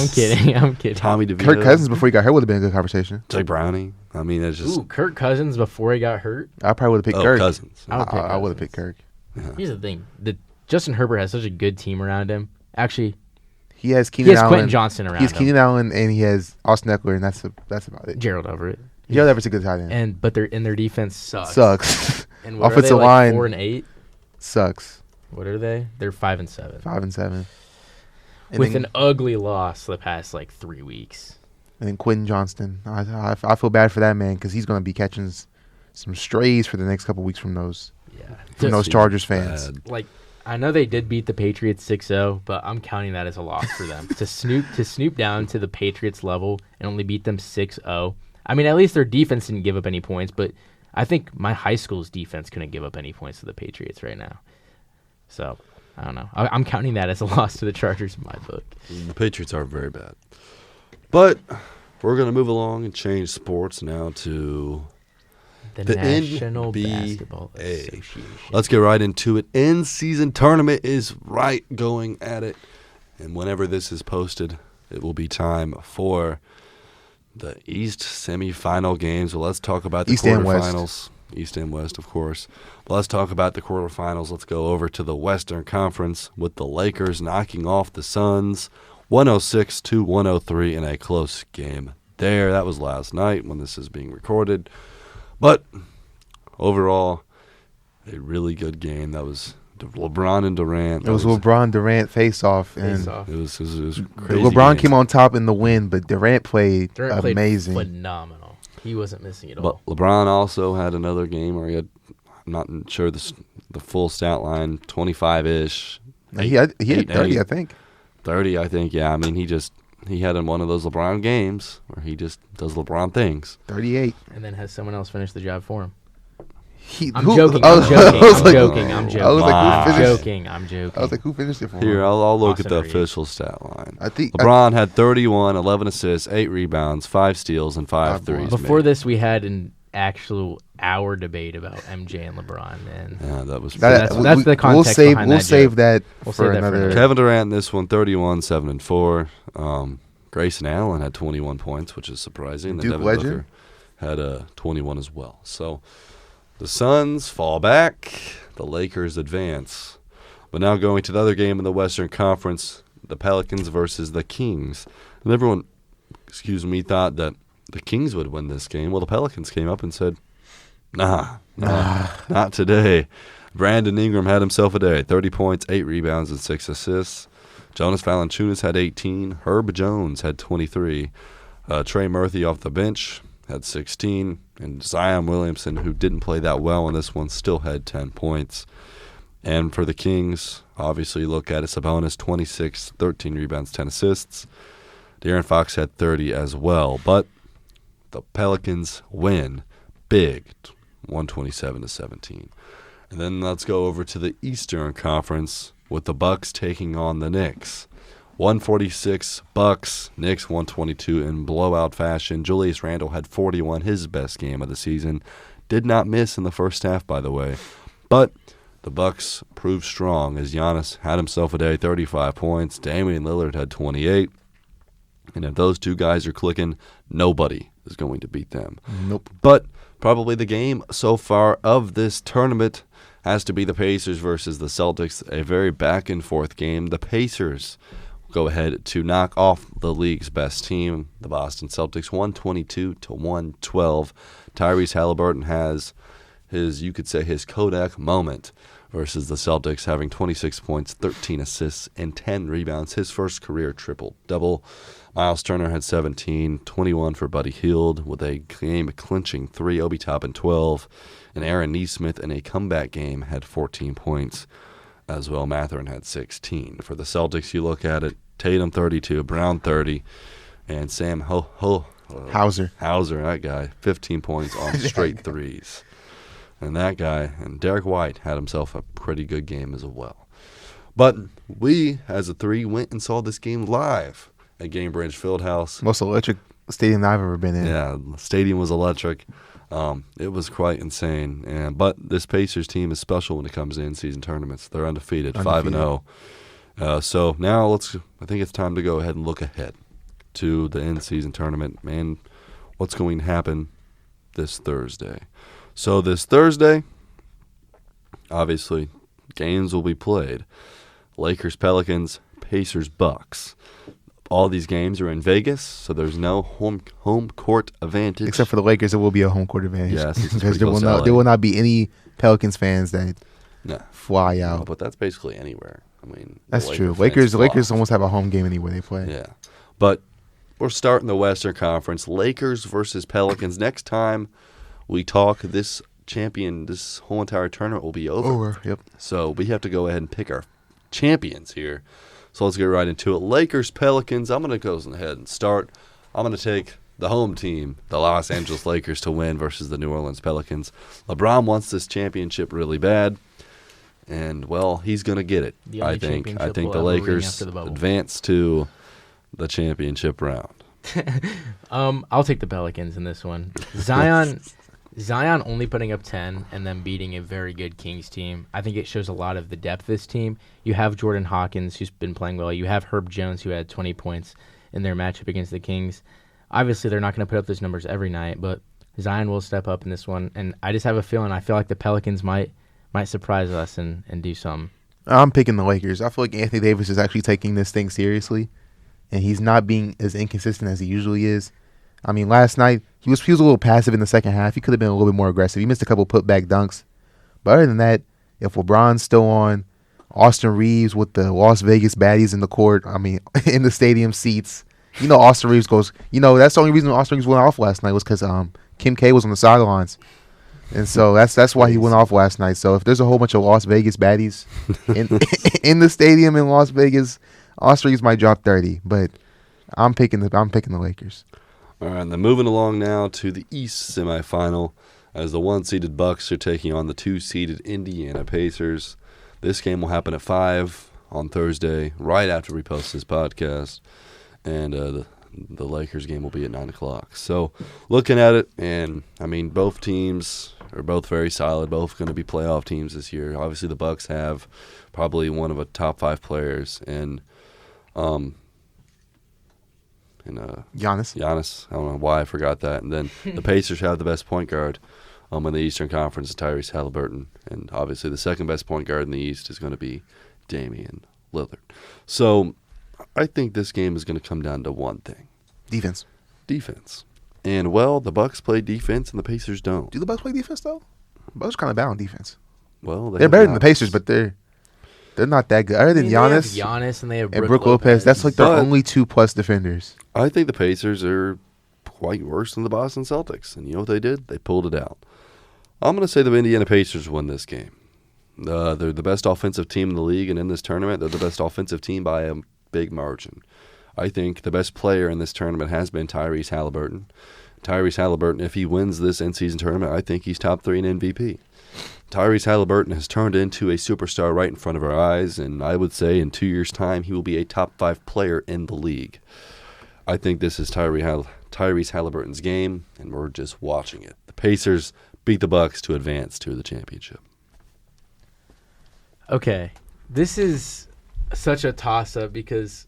kidding. I'm kidding. Tommy DeVito. Kirk Cousins before he got hurt would have been a good conversation. Jay Browning. I mean, it's just. Ooh, Kirk Cousins before he got hurt. I probably would have picked Kirk. Cousins. I would have picked Kirk. Yeah. Here's the thing: Justin Herbert has such a good team around him. Actually, He has Keenan Allen. Quentin Johnson around He has him. Keenan Allen and he has Austin Eckler, and that's about it. Gerald Everett. Gerald Everett's a good tight end. But their defense sucks. Sucks. And what Offensive are they, line 4-8? Sucks. What are they? They're 5-7. 5-7. And With then, an ugly loss the past 3 weeks. And then Quentin Johnston. I feel bad for that man because he's going to be catching some strays for the next couple weeks from those Chargers fans. Bad. I know they did beat the Patriots 6-0, but I'm counting that as a loss for them. to snoop down to the Patriots level and only beat them 6-0. I mean, at least their defense didn't give up any points, but I think my high school's defense couldn't give up any points to the Patriots right now. So, I don't know. I'm counting that as a loss to the Chargers in my book. The Patriots are very bad. But we're going to move along and change sports now to the National NBA. Basketball Association. Let's get right into it. In-season tournament is right going at it. And whenever this is posted, it will be time for the East semifinal games. Well, let's talk about the quarterfinals. East and West, of course. But let's talk about the quarterfinals. Let's go over to the Western Conference with the Lakers knocking off the Suns 106-103 in a close game there. That was last night when this is being recorded. But overall, a really good game. That was LeBron and Durant. It was LeBron Durant face-off. And It was crazy. LeBron game. came on top in the win, but Durant played amazing. Phenomenal. He wasn't missing at But all. LeBron also had another game where he had, I'm not sure the full stat line, 25-ish. He had 30, I think. 30, I think, yeah. I mean, he had in one of those LeBron games where he just does LeBron things. 38. And then has someone else finish the job for him. I'm who- joking. I I'm was- joking. I was I'm like- joking. I'm joking. I was like, who finished? Joking. I'm joking. I was like, who finished it for him? Here, I'll look at Austin the Reeves. official stat line. I think LeBron had 31, 11 assists, 8 rebounds, 5 steals, and 5 5 threes. Before made. this, we had an actual hour debate about MJ and LeBron, and Yeah, that was That- that's the context We'll save behind we'll that save joke. that We'll for save that for another. another- Kevin Durant in this one, 31, 7 and 4. Grayson Allen had 21 points, which is surprising. Duke Devin legend. Booker had 21 as well. So the Suns fall back, the Lakers advance. But now going to the other game in the Western Conference, the Pelicans versus the Kings. And everyone, thought that the Kings would win this game. Well, the Pelicans came up and said, nah, not today. Brandon Ingram had himself a day, 30 points, 8 rebounds, and 6 assists. Jonas Valanciunas had 18. Herb Jones had 23. Trey Murphy off the bench had 16. And Zion Williamson, who didn't play that well in this one, still had 10 points. And for the Kings, obviously look at it, Sabonis, 26, 13 rebounds, 10 assists. De'Aaron Fox had 30 as well. But the Pelicans win big, 127-17. And then let's go over to the Eastern Conference with the Bucks taking on the Knicks. 146 Bucks, Knicks 122 in blowout fashion. Julius Randle had 41, his best game of the season. Did not miss in the first half, by the way. But the Bucks proved strong as Giannis had himself a day, 35 points. Damian Lillard had 28. And if those two guys are clicking, nobody is going to beat them. Nope. But probably the game so far of this tournament has to be the Pacers versus the Celtics, a very back-and-forth game. The Pacers go ahead to knock off the league's best team, the Boston Celtics, 122-112. Tyrese Halliburton has you could say his Kodak moment versus the Celtics, having 26 points, 13 assists, and 10 rebounds, his first career triple-double. Miles Turner had 17, 21 for Buddy Hield with a game-clinching 3, Obi Toppin 12, and Aaron Nesmith in a comeback game had 14 points as well. Mathurin had 16. For the Celtics, you look at it, Tatum 32, Brown 30, and Sam Hauser, that guy, 15 points on straight threes. And that guy, and Derek White, had himself a pretty good game as well. But we, as a three, went and saw this game live at Gamebridge Fieldhouse. most electric stadium I've ever been in. Yeah, the stadium was electric. It was quite insane. But this Pacers team is special when it comes to in-season tournaments. They're undefeated. 5-0. So now I think it's time to go ahead and look ahead to the in-season tournament and what's going to happen this Thursday. So this Thursday, obviously, games will be played. Lakers, Pelicans, Pacers, Bucks. All these games are in Vegas, so there's no home court advantage. Except for the Lakers, it will be a home court advantage. Yes, it's because pretty there close will to not LA. there will not be any Pelicans fans that No. fly No, out. but that's basically anywhere. I mean, the That's true. Laker fans Lakers fly. almost have a home game anywhere they play. Yeah. But we're starting the Western Conference. Lakers versus Pelicans. Next time we talk, this whole entire tournament will be over. Yep. So we have to go ahead and pick our champions here. So let's get right into it. Lakers, Pelicans. I'm going to go ahead and start. I'm going to take the home team, the Los Angeles Lakers, to win versus the New Orleans Pelicans. LeBron wants this championship really bad. And, well, he's going to get it, The only I think. I championship think the we'll ever ring Lakers after the bubble. advance to the championship round. I'll take the Pelicans in this one. Zion only putting up 10 and then beating a very good Kings team. I think it shows a lot of the depth of this team. You have Jordan Hawkins, who's been playing well. You have Herb Jones, who had 20 points in their matchup against the Kings. Obviously, they're not going to put up those numbers every night, but Zion will step up in this one. And I just have a feeling, I feel like the Pelicans might surprise us and do something. I'm picking the Lakers. I feel like Anthony Davis is actually taking this thing seriously, and he's not being as inconsistent as he usually is. I mean, last night he was a little passive in the second half. He could have been a little bit more aggressive. He missed a couple putback dunks, but other than that, if LeBron's still on, Austin Reeves with the Las Vegas baddies in the court, I mean, in the stadium seats, Austin Reeves goes. That's the only reason Austin Reeves went off last night was because Kim K was on the sidelines. And so that's why he went off last night. So if there's a whole bunch of Las Vegas baddies in the stadium in Las Vegas, Austrians might drop 30. But I'm picking the Lakers. All right, and then moving along now to the East semifinal, as the 1-seeded Bucks are taking on the 2-seeded Indiana Pacers. This game will happen at 5 on Thursday, right after we post this podcast, and the Lakers game will be at 9 o'clock. So looking at it, and I mean, both teams are both very solid, both going to be playoff teams this year. Obviously, the Bucks have probably one of the top 5 players, and Giannis. I don't know why I forgot that. And then the Pacers have the best point guard in the Eastern Conference, Tyrese Halliburton. And obviously the second best point guard in the East is going to be Damian Lillard. So I think this game is going to come down to one thing. Defense. And, well, the Bucks play defense and the Pacers don't. Do the Bucks play defense, though? The Bucks kind of bad on defense. Well, they're better than the Pacers, but they're not that good. Other than Giannis, they have Giannis and they have Brook Lopez. That's like their only 2+ defenders. I think the Pacers are quite worse than the Boston Celtics. And you know what they did? They pulled it out. I'm going to say the Indiana Pacers win this game. They're the best offensive team in the league, and in this tournament, they're the best offensive team by a big margin. I think the best player in this tournament has been Tyrese Halliburton. Tyrese Halliburton, if he wins this in-season tournament, I think he's top 3 in MVP. Tyrese Halliburton has turned into a superstar right in front of our eyes, and I would say in 2 years' time he will be a top 5 player in the league. I think this is Tyrese Halliburton's game, and we're just watching it. The Pacers beat the Bucks to advance to the championship. Okay, this is such a toss-up because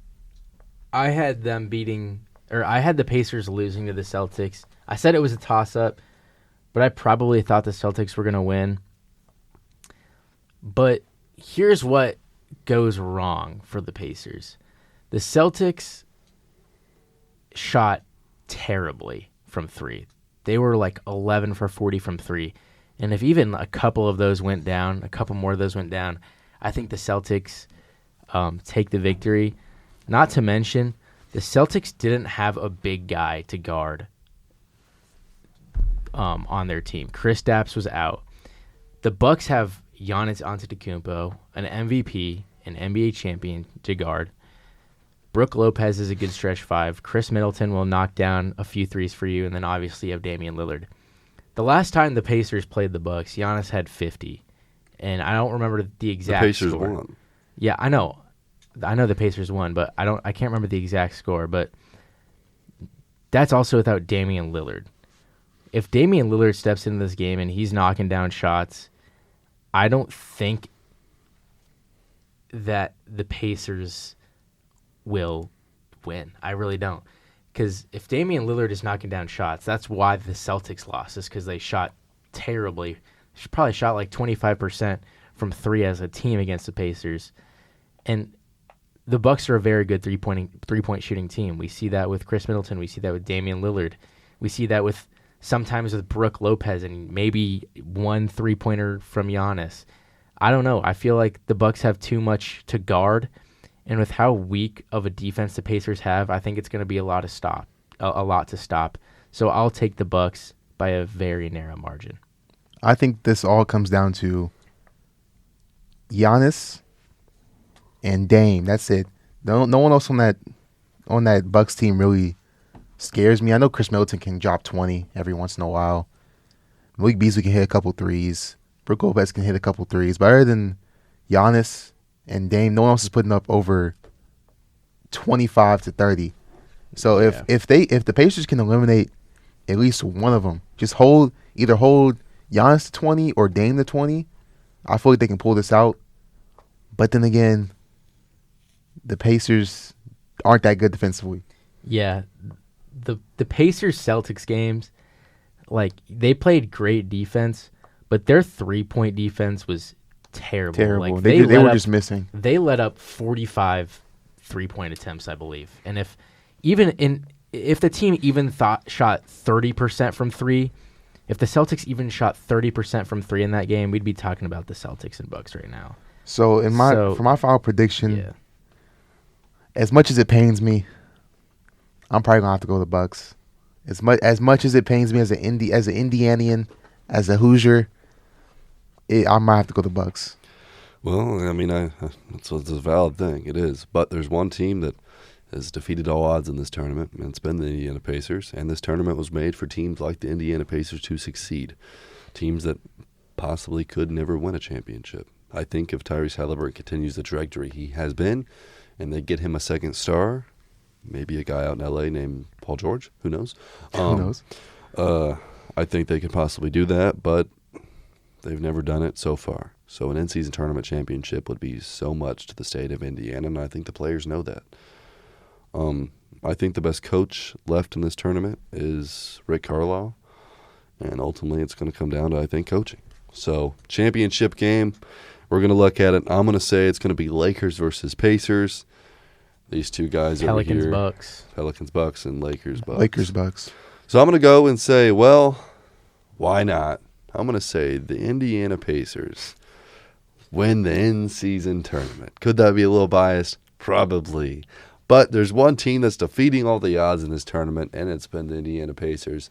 I had the Pacers losing to the Celtics. I said it was a toss-up, but I probably thought the Celtics were going to win. But here's what goes wrong for the Pacers. The Celtics shot terribly from 3. They were like 11 for 40 from 3. And if even a couple of those went down, a couple more of those went down, I think the Celtics take the victory. Not to mention, the Celtics didn't have a big guy to guard on their team. Kristaps was out. The Bucks have Giannis Antetokounmpo, an MVP, an NBA champion to guard. Brook Lopez is a good stretch 5. Chris Middleton will knock down a few threes for you, and then obviously you have Damian Lillard. The last time the Pacers played the Bucks, Giannis had 50, and I don't remember the exact Pacers score. won. Yeah, I know the Pacers won, but I can't remember the exact score. But that's also without Damian Lillard. If Damian Lillard steps into this game and he's knocking down shots, I don't think that the Pacers will win. I really don't. Because if Damian Lillard is knocking down shots, that's why the Celtics lost, is because they shot terribly. They probably shot like 25% from 3 as a team against the Pacers. And the Bucks are a very good three-point shooting team. We see that with Chris Middleton. We see that with Damian Lillard. We see that with sometimes with Brook Lopez and maybe one three-pointer from Giannis. I don't know. I feel like the Bucks have too much to guard. And with how weak of a defense the Pacers have, I think it's going to be a lot to stop. So I'll take the Bucks by a very narrow margin. I think this all comes down to Giannis and Dame. That's it. No one else on that Bucks team really scares me. I know Chris Middleton can drop 20 every once in a while. Malik Beasley can hit a couple threes. Brook Lopez can hit a couple threes. But other than Giannis and Dame, no one else is putting up over 25 to 30. So if the Pacers can eliminate at least one of them, just either hold Giannis to 20 or Dame to 20, I feel like they can pull this out. But then again, the Pacers aren't that good defensively. Yeah, the Pacers Celtics games, like, they played great defense, but their 3-point defense was terrible. Like, they were just missing. They let up 45 3-point attempts, I believe. And if the team even shot 30% from 3, if the Celtics even shot 30% from 3 in that game, we'd be talking about the Celtics and Bucks right now. So for my final prediction, as much as it pains me, I'm probably gonna have to go to the Bucks. As much as it pains me as an Indianian, as a Hoosier, I might have to go the Bucks. Well, I mean, it's a valid thing. It is. But there's one team that has defeated all odds in this tournament, and it's been the Indiana Pacers. And this tournament was made for teams like the Indiana Pacers to succeed. Teams that possibly could never win a championship. I think if Tyrese Halliburton continues the trajectory he has been, and they get him a second star, maybe a guy out in L.A. named Paul George, who knows? Who knows? I think they could possibly do that, but they've never done it so far. So an in-season tournament championship would be so much to the state of Indiana, and I think the players know that. I think the best coach left in this tournament is Rick Carlisle, and ultimately it's going to come down to, I think, coaching. So championship game, we're going to look at it. I'm going to say it's going to be Lakers versus Pacers. These two guys over here. Pelicans, Bucks, and Lakers, Bucks. Lakers, Bucks. So I'm going to go and say, well, why not? I'm going to say the Indiana Pacers win the in-season tournament. Could that be a little biased? Probably. But there's one team that's defeating all the odds in this tournament, and it's been the Indiana Pacers.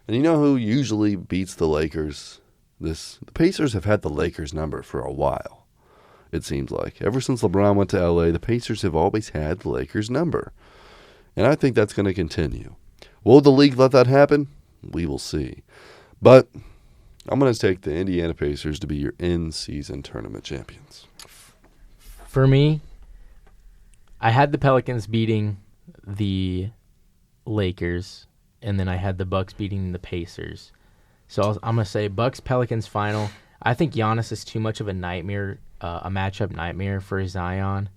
And you know who usually beats the Lakers? The Pacers have had the Lakers number for a while, it seems like. Ever since LeBron went to L.A., the Pacers have always had the Lakers number. And I think that's going to continue. Will the league let that happen? We will see. But I'm going to take the Indiana Pacers to be your in-season tournament champions. For me, I had the Pelicans beating the Lakers, and then I had the Bucks beating the Pacers. So I'm going to say Bucks-Pelicans final. I think Giannis is too much of a nightmare, a matchup nightmare for Zion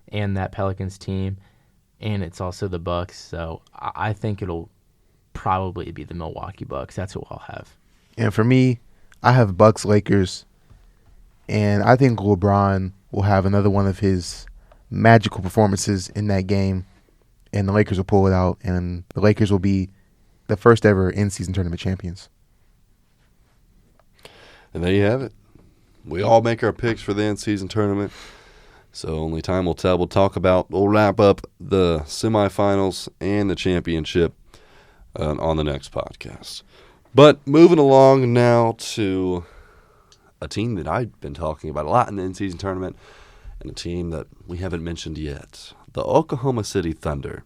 and that Pelicans team, and it's also the Bucks. So I think it'll probably be the Milwaukee Bucks. That's what I'll have. And for me, I have Bucks Lakers, and I think LeBron will have another one of his magical performances in that game, and the Lakers will pull it out, and the Lakers will be the first ever in-season tournament champions. And there you have it. We all make our picks for the in-season tournament, so only time will tell. We'll wrap up the semifinals and the championship on the next podcast. But moving along now to a team that I've been talking about a lot in the in-season tournament, and a team that we haven't mentioned yet, the Oklahoma City Thunder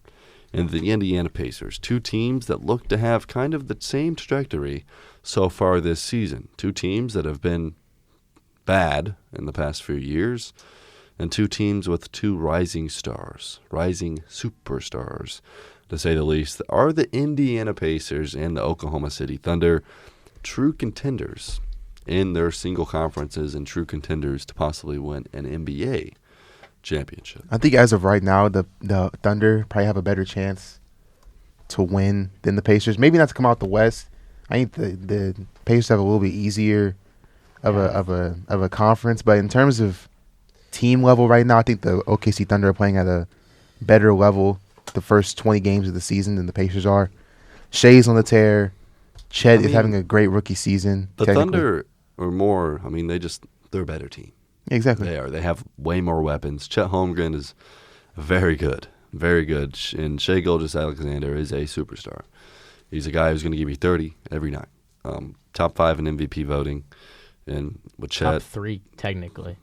and the Indiana Pacers, two teams that look to have kind of the same trajectory so far this season. Two teams that have been bad in the past few years, and two teams with two rising superstars, to say the least. Are the Indiana Pacers and the Oklahoma City Thunder true contenders in their single conferences and true contenders to possibly win an NBA championship? I think as of right now, the Thunder probably have a better chance to win than the Pacers. Maybe not to come out the West. I think the Pacers have a little bit easier of a conference, but in terms of team level right now, I think the OKC Thunder are playing at a better level the first 20 games of the season than the Pacers are. Shea's on the tear. Chet is having a great rookie season. The Thunder are more, they're a better team. Exactly. They are. They have way more weapons. Chet Holmgren is very good. Very good. And Shai Gilgeous-Alexander is a superstar. He's a guy who's going to give you 30 every night. Top 5 in MVP voting. And with Chet. Top 3, technically.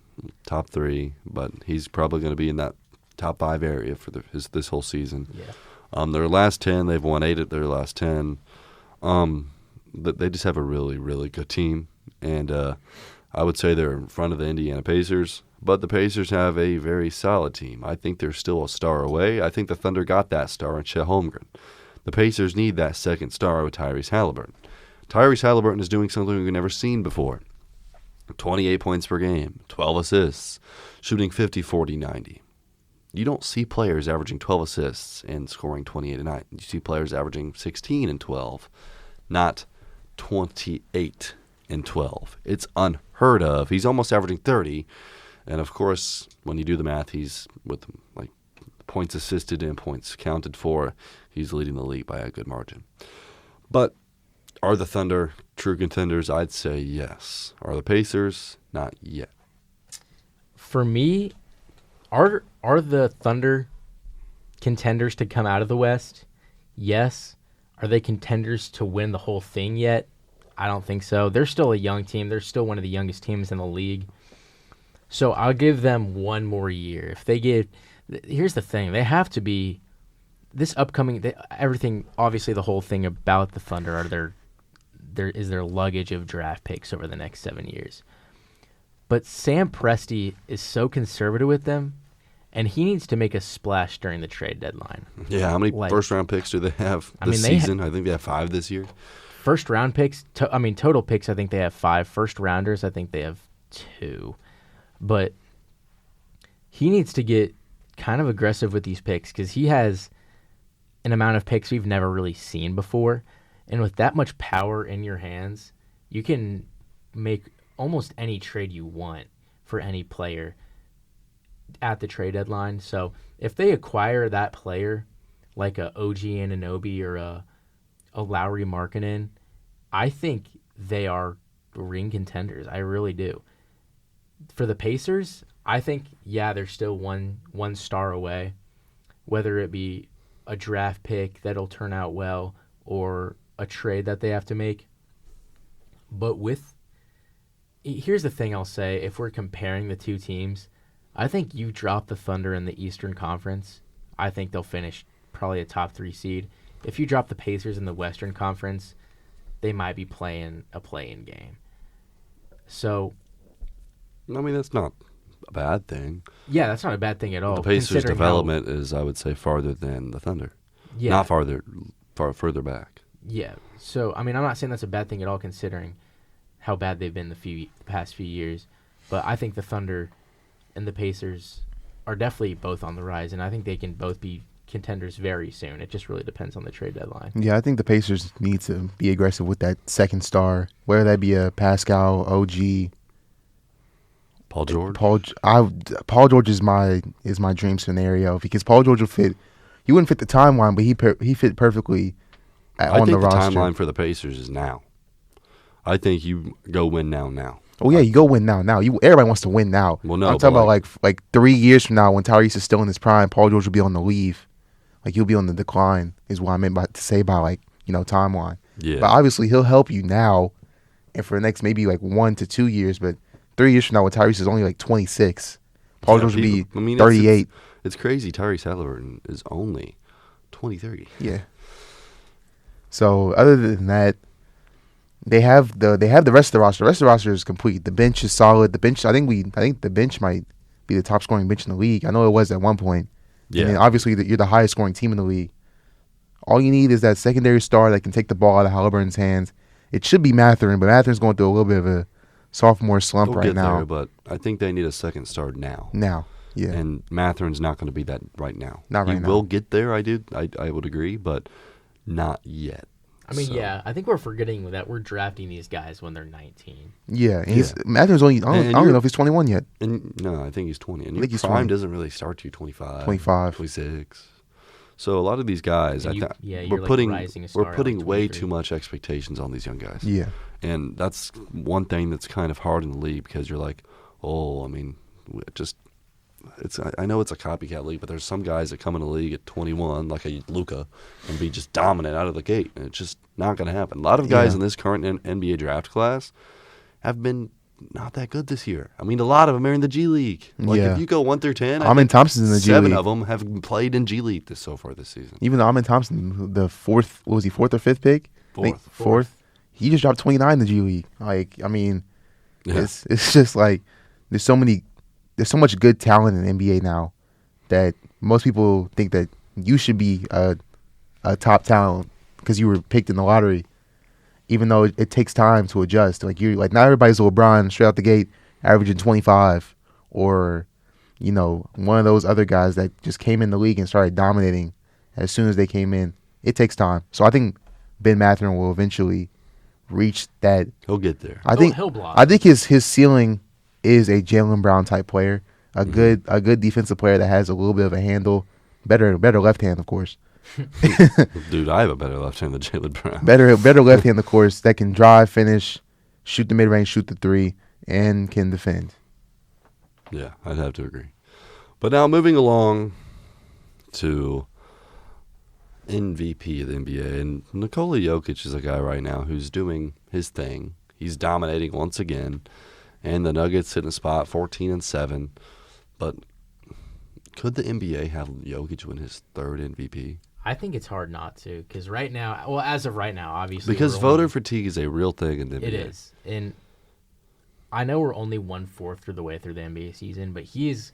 Top 3, but he's probably going to be in that top 5 area for this whole season. Yeah. Their last 10, they've won 8 of their last 10. They just have a really, really good team. And I would say they're in front of the Indiana Pacers, but the Pacers have a very solid team. I think they're still a star away. I think the Thunder got that star in Chet Holmgren. The Pacers need that second star with Tyrese Halliburton. Tyrese Halliburton is doing something we've never seen before. 28 points per game, 12 assists, shooting 50, 40, 90. You don't see players averaging 12 assists and scoring 28 a night. You see players averaging 16 and 12, not 28 and 12. It's unheard of. He's almost averaging 30. And, of course, when you do the math, he's with points assisted and points counted for. He's leading the league by a good margin. But are the Thunder true contenders? I'd say yes. Are the Pacers? Not yet. For me, are the Thunder contenders to come out of the West? Yes. Are they contenders to win the whole thing yet? I don't think so. They're still a young team. They're still one of the youngest teams in the league. So I'll give them one more year. If they get, here's the thing: they have to be this upcoming. Everything, obviously, the whole thing about the Thunder are their luggage of draft picks over the next 7 years. But Sam Presti is so conservative with them, and he needs to make a splash during the trade deadline. Yeah, how many first-round picks do they have this season? I think they have 5 this year. First-round picks, total picks, I think they have 5. First-rounders, I think they have 2. But he needs to get kind of aggressive with these picks because he has an amount of picks we've never really seen before. And with that much power in your hands, you can make almost any trade you want for any player at the trade deadline. So if they acquire that player, like a OG Anunoby or a Lauri Markkanen, I think they are ring contenders. I really do. For the Pacers, I think, they're still one star away, whether it be a draft pick that'll turn out well or a trade that they have to make. But here's the thing I'll say, if we're comparing the two teams, I think you drop the Thunder in the Eastern Conference, I think they'll finish probably a top 3 seed. If you drop the Pacers in the Western Conference, they might be playing a play-in game. So, I mean, that's not a bad thing. Yeah, that's not a bad thing at all. The Pacers' development is, I would say, farther than the Thunder. Yeah. Not further back. Yeah. So, I mean, I'm not saying that's a bad thing at all considering how bad they've been the past few years. But I think the Thunder and the Pacers are definitely both on the rise, and I think they can both be contenders very soon. It just really depends on the trade deadline. Yeah, I think the Pacers need to be aggressive with that second star, whether that be a Pascal, OG, Paul George. Paul George is my dream scenario because Paul George will fit. He wouldn't fit the timeline, but he fit perfectly on the roster. I think the timeline for the Pacers is now. I think you go win now. Oh yeah, you go win now. Everybody wants to win now. Well, no, I'm talking about like 3 years from now when Tyrese is still in his prime. Paul George will be on the leave, like he'll be on the decline. Is what I meant to say by timeline. Yeah. But obviously he'll help you now, and for the next maybe 1 to 2 years. But 3 years from now when Tyrese is only 26, Paul George will be 38. It's crazy. Tyrese Halliburton is only 23. Yeah. So other than that, they have the rest of the roster. The rest of the roster is complete. The bench is solid. The bench, I think the bench might be the top scoring bench in the league. I know it was at one point. Yeah. And then obviously you're the highest scoring team in the league. All you need is that secondary star that can take the ball out of Halliburton's hands. It should be Mathurin, but Mathurin's going through a little bit of a sophomore slump right now. There, but I think they need a second star now. Yeah. And Mathurin's not going to be that right now. Not right now. He will get there, I would agree, but not yet. I mean, I think we're forgetting that we're drafting these guys when they're 19. Yeah, and Mathurin's only, I don't even know if he's 21 yet. And no, I think he's 20. And I think your he's prime 20. doesn't really start to 25. 26. So a lot of these guys, we're putting way too much expectations on these young guys. Yeah. And that's one thing that's kind of hard in the league because you're like, I know it's a copycat league, but there's some guys that come in the league at 21, like a Luka, and be just dominant out of the gate, and it's just not going to happen. A lot of guys in this current NBA draft class have been not that good this year. I mean, a lot of them are in the G League. If you go 1 through 10, Amen Thompson's in the G League. 7 of them have played in G League so far this season. Even though Amen Thompson, the fourth or fifth pick? Fourth. He just dropped 29 in the G League. It's just there's so much good talent in the NBA now that most people think that you should be a top talent because you were picked in the lottery, even though it takes time to adjust. Not everybody's LeBron straight out the gate averaging 25 or, one of those other guys that just came in the league and started dominating as soon as they came in. It takes time. So I think Ben Mathurin will eventually reach that. He'll get there. I think his ceiling is a Jaylen Brown type player, a good defensive player that has a little bit of a handle, better left hand, of course. Dude, I have a better left hand than Jaylen Brown. Better left hand, of course, that can drive, finish, shoot the mid range, shoot the three, and can defend. Yeah, I'd have to agree. But now moving along to MVP of the NBA, and Nikola Jokic is a guy right now who's doing his thing. He's dominating once again, and the Nuggets sit in a spot 14-7. But could the NBA have Jokic win his third MVP? I think it's hard not to, because right now, well, as of right now, obviously, Because voter fatigue is a real thing in the NBA. it is, and I know we're only 1/4 through the way through the NBA season, but he's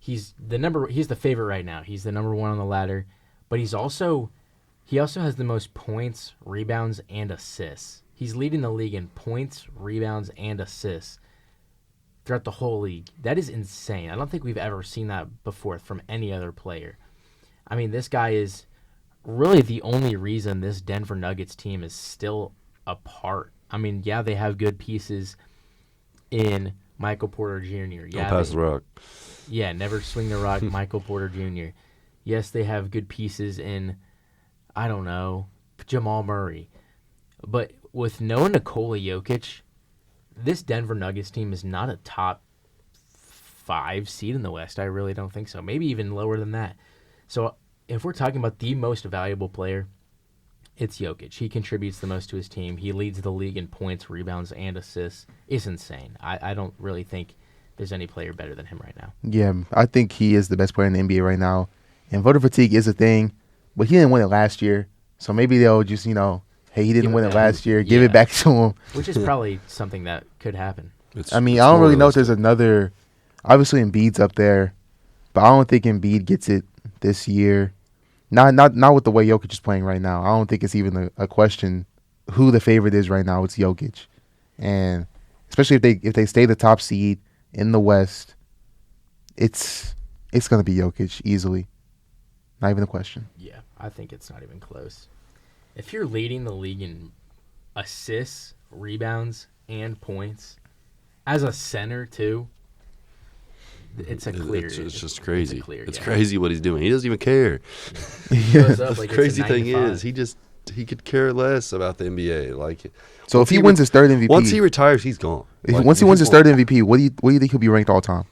the favorite right now. He's the number one on the ladder, but he also has the most points, rebounds, and assists. He's leading the league in points, rebounds, and assists throughout the whole league. That is insane. I don't think we've ever seen that before from any other player. I mean, this guy is really the only reason this Denver Nuggets team is still apart. I mean, yeah, they have good pieces in Michael Porter Jr. Don't pass the rock. Yeah, never swing the rock, Michael Porter Jr. Yes, they have good pieces in, I don't know, Jamal Murray. But with no Nikola Jokic, this Denver Nuggets team is not a top 5 seed in the West. I really don't think so. Maybe even lower than that. So if we're talking about the most valuable player, it's Jokic. He contributes the most to his team. He leads the league in points, rebounds, and assists. It's insane. I don't really think there's any player better than him right now. Yeah, I think he is the best player in the NBA right now. And voter fatigue is a thing, but he didn't win it last year. So maybe they'll just, hey, he didn't win it last year. Give it back to him. Which is probably something that could happen. I don't really know if there's another. Obviously, Embiid's up there, but I don't think Embiid gets it this year. Not with the way Jokic is playing right now. I don't think it's even a question who the favorite is right now. It's Jokic, and especially if they stay the top seed in the West, it's gonna be Jokic easily. Not even a question. Yeah, I think it's not even close. If you're leading the league in assists, rebounds, and points, as a center too, it's clear. It's just crazy. It's crazy what he's doing. He doesn't even care. Yeah. The crazy thing is, he could care less about the NBA. So if he wins his third MVP, once he retires, he's gone. Once he wins his third MVP, what do you think he'll be ranked all time?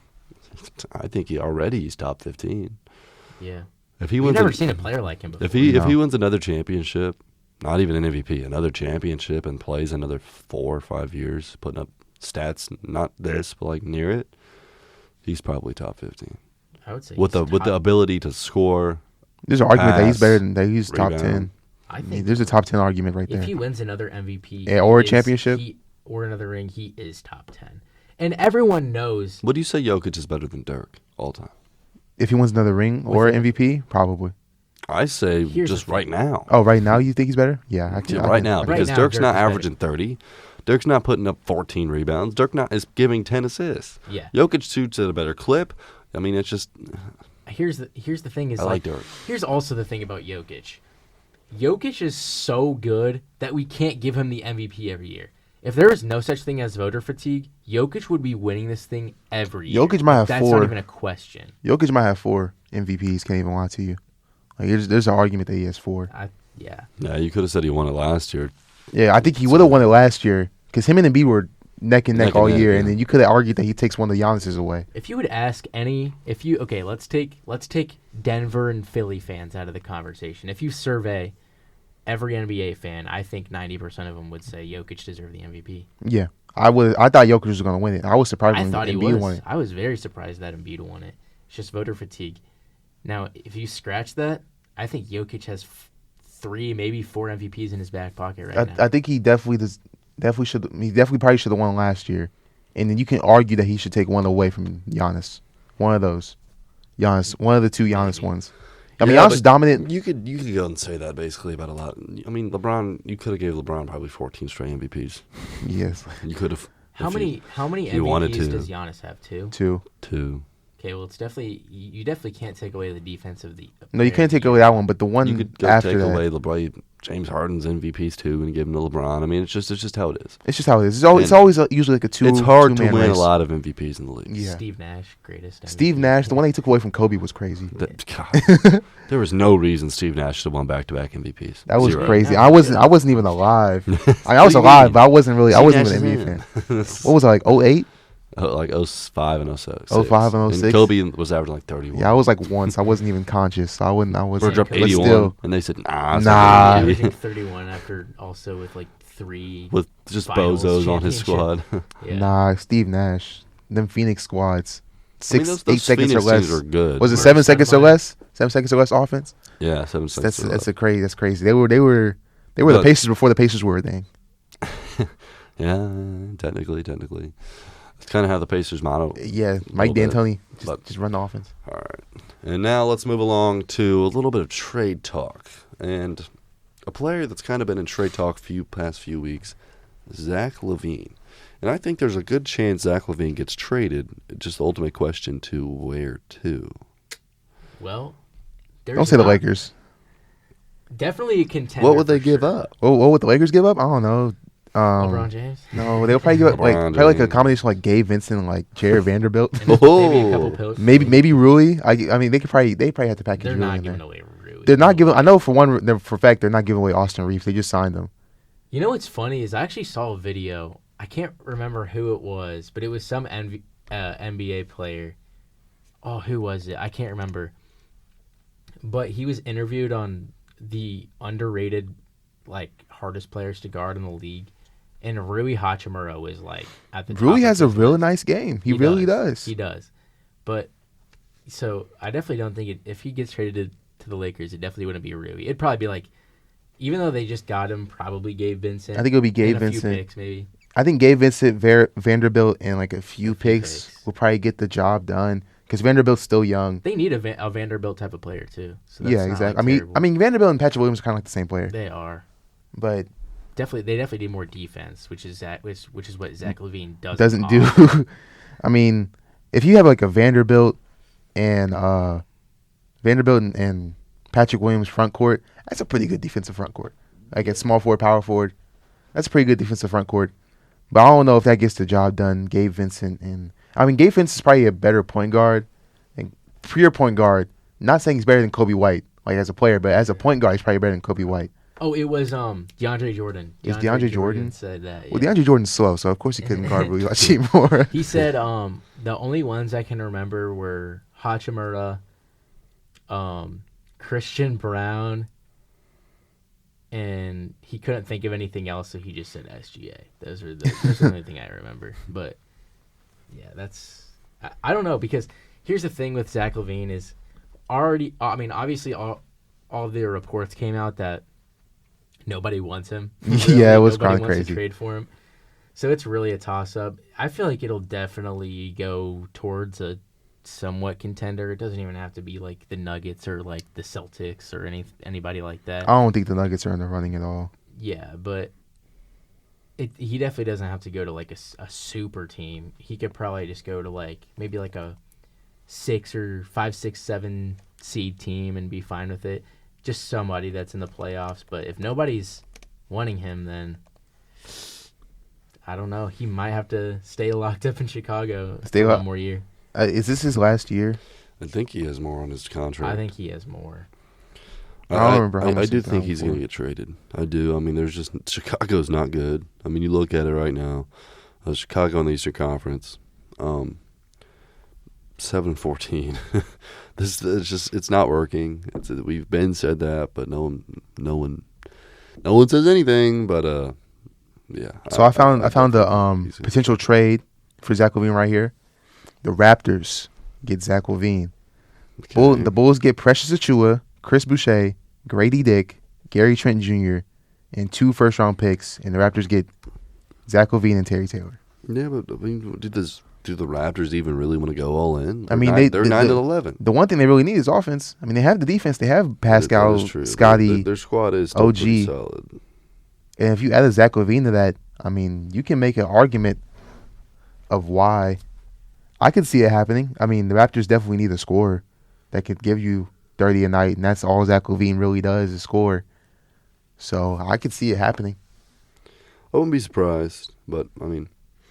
I think he's top 15. Yeah. If he wins, I've never seen a player like him before. If he wins another championship, not even an MVP, another championship, and plays another 4 or 5 years, putting up stats not this but near it, he's probably top 15. I would say with the ability to score. There's an argument that he's better than that. He's rebound. top 10. I think there's a top 10 argument right there. If he wins another MVP or a championship or another ring, he is top 10. And everyone knows. Would you say Jokic is better than Dirk all time? If he wins another ring or MVP, probably. I say just right now. Oh, right now you think he's better? Yeah, actually, right now, because Dirk's not averaging 30. Dirk's not putting up 14 rebounds. Dirk is giving 10 assists. Yeah. Jokic shoots at a better clip. I mean, it's just. Here's the thing is I like Dirk. Here's also the thing about Jokic. Jokic is so good that we can't give him the MVP every year. If there was no such thing as voter fatigue, Jokic would be winning this thing every year. Jokic might have That's 4. That's not even a question. Jokic might have 4 MVPs. Can't even lie to you. There's an argument that he has 4. Yeah, you could have said he won it last year. Yeah, I think he would have won it last year because him and Embiid were neck and neck all year, and then you could have argued that he takes one of the Giannis's away. If you would ask let's take Denver and Philly fans out of the conversation. If you survey every NBA fan, I think 90% of them would say Jokic deserved the MVP. Yeah, I thought Jokic was going to win it. I was surprised when Embiid won it. I was very surprised that Embiid won it. It's just voter fatigue. Now, if you scratch that, I think Jokic has 3, maybe 4 MVPs in his back pocket right now. I think he definitely probably should have won last year, and then you can argue that he should take one away from Giannis. One of those, one of the 2 Giannis ones. I mean, Giannis is dominant. You could go and say that basically about a lot. I mean, LeBron. You could have gave LeBron probably 14 straight MVPs. Yes, you could have. How many MVPs does Giannis have? 2. 2. Okay, well, it's you definitely can't take away the defense of the. No, you can't take away that one, but the one you could go after take that, away LeBron, James Harden's MVPs too, and give them to LeBron. I mean, it's just how it is. It's just how it is. It's always usually like a 2. It's hard to win race. a lot of MVPs in the league. Yeah. Steve Nash, greatest. MVP. Steve Nash, the one he took away from Kobe was crazy. God, there was no reason Steve Nash should have won back-to-back MVPs. That was 0. crazy. I wasn't even alive. I was alive, but I wasn't an NBA fan. What was I, like, 08? like 05 and 06. 05 and 06? And Kobe was averaging like 31. Yeah, I was like once. I wasn't even conscious. So I wasn't. Or dropped But 81, still. and they said, nah. It's Nah. not gonna be. Averaging 31 after also with like 3 With just finals bozos on his championship. squad. Yeah. Nah, Steve Nash. Them Phoenix squads. I mean, 8 those seconds Phoenix or less. teams are good. Was it Or 7 seconds or seven less? 7 seconds or less offense? Yeah, 7 seconds. That's crazy. They were the But- Pacers before the Pacers were a thing. Yeah, technically. That's kind of how the Pacers model. Yeah, Mike bit, D'Antoni but- just run the offense. All right. And now let's move along to a little bit of trade talk. And a player that's kind of been in trade talk past few weeks, Zach Lavine. And I think there's a good chance Zach Lavine gets traded. Just the ultimate question to where to? Well, Don't say the Lakers. Definitely a contender. What would they for give sure. up? What would the Lakers give up? I don't know. LeBron James. No, they'll probably give up LeBron probably like a James. combination like Gabe Vincent and like Jared Vanderbilt. And maybe a couple pillars. maybe Rui. I mean they probably have to package They're Rui not in giving there. away Rui. They're not giving. I know for a fact they're not giving away Austin Reeves. They just signed him. You know what's funny is I actually saw a video. I can't remember who it was, but it was some NBA player. Oh, who was it? I can't remember. But he was interviewed on the underrated, like, hardest players to guard in the league, and Rui Hachimura was like at the top. Rui of has a his real list. nice game. He really does. He does. But so I definitely don't think if he gets traded to the Lakers, it definitely wouldn't be Rui. It'd probably be like, even though they just got him, probably Gabe Vincent. I think it would be Gabe and a few Vincent. picks, maybe. I think Gabe Vincent, Vanderbilt, and like a few picks picks. will probably get the job done because Vanderbilt's still young. They need a Vanderbilt type of player too. So that's Yeah, not, exactly. like, terrible. I mean Vanderbilt and Patrick Williams are kind of like the same player, they are but they definitely need more defense, which is what Zach Lavine doesn't offer. do. I mean, if you have like a Vanderbilt and Patrick Williams front court, that's a pretty good defensive front court. Like at small forward, power forward, that's a pretty good defensive front court. But I don't know if that gets the job done. Gabe Vincent Gabe Vincent's probably a better point guard, and pure point guard. Not saying he's better than Kobe White, like as a player, but as a point guard, he's probably better than Kobe White. Oh, it was DeAndre Jordan. Is DeAndre Jordan? Said that. Well, yeah. DeAndre Jordan's slow, so of course he couldn't guard Rui Hachimura. He said the only ones I can remember were Hachimura, Christian Brown, and he couldn't think of anything else, so he just said SGA. Those are the only thing I remember. But yeah, I don't know, because here's the thing with Zach Lavine is obviously all the reports came out that nobody wants him. Yeah, it was Nobody kinda wants crazy. to trade for him. So it's really a toss-up. I feel like it'll definitely go towards a somewhat contender. It doesn't even have to be like the Nuggets or like the Celtics or anybody like that. I don't think the Nuggets are in the running at all. Yeah, but he definitely doesn't have to go to like a super team. He could probably just go to like maybe like a 5, 6, 7 seed team and be fine with it. Just somebody that's in the playoffs. But if nobody's wanting him, then I don't know. He might have to stay locked up in Chicago for one more year. Is this his last year? I think he has more on his contract. I think he has more. I don't remember how I much do he's think down he's for. going to get traded. I do. I mean, Chicago's not good. I mean, you look at it right now. Chicago in the Eastern Conference, 7-14. It's not working. We've been said that, but no one says anything. But yeah. So I found the he's- potential trade for Zach Lavine right here. The Raptors get Zach Lavine. Okay. The Bulls get Precious Achiuwa, Chris Boucher, Grady Dick, Gary Trent Jr., and 2 first-round picks, and the Raptors get Zach Lavine and Terry Taylor. Yeah, but I mean, do the Raptors even really want to go all in? I mean, they're 9-11. The one thing they really need is offense. I mean, they have the defense. They have Pascal, That is true. Scotty, Their squad is still OG. pretty solid. and if you add a Zach Lavine to that, I mean, you can make an argument of why. I could see it happening. I mean, the Raptors definitely need a scorer that could give you 30 a night, and that's all Zach Lavine really does is score. So I could see it happening. I wouldn't be surprised, but I mean,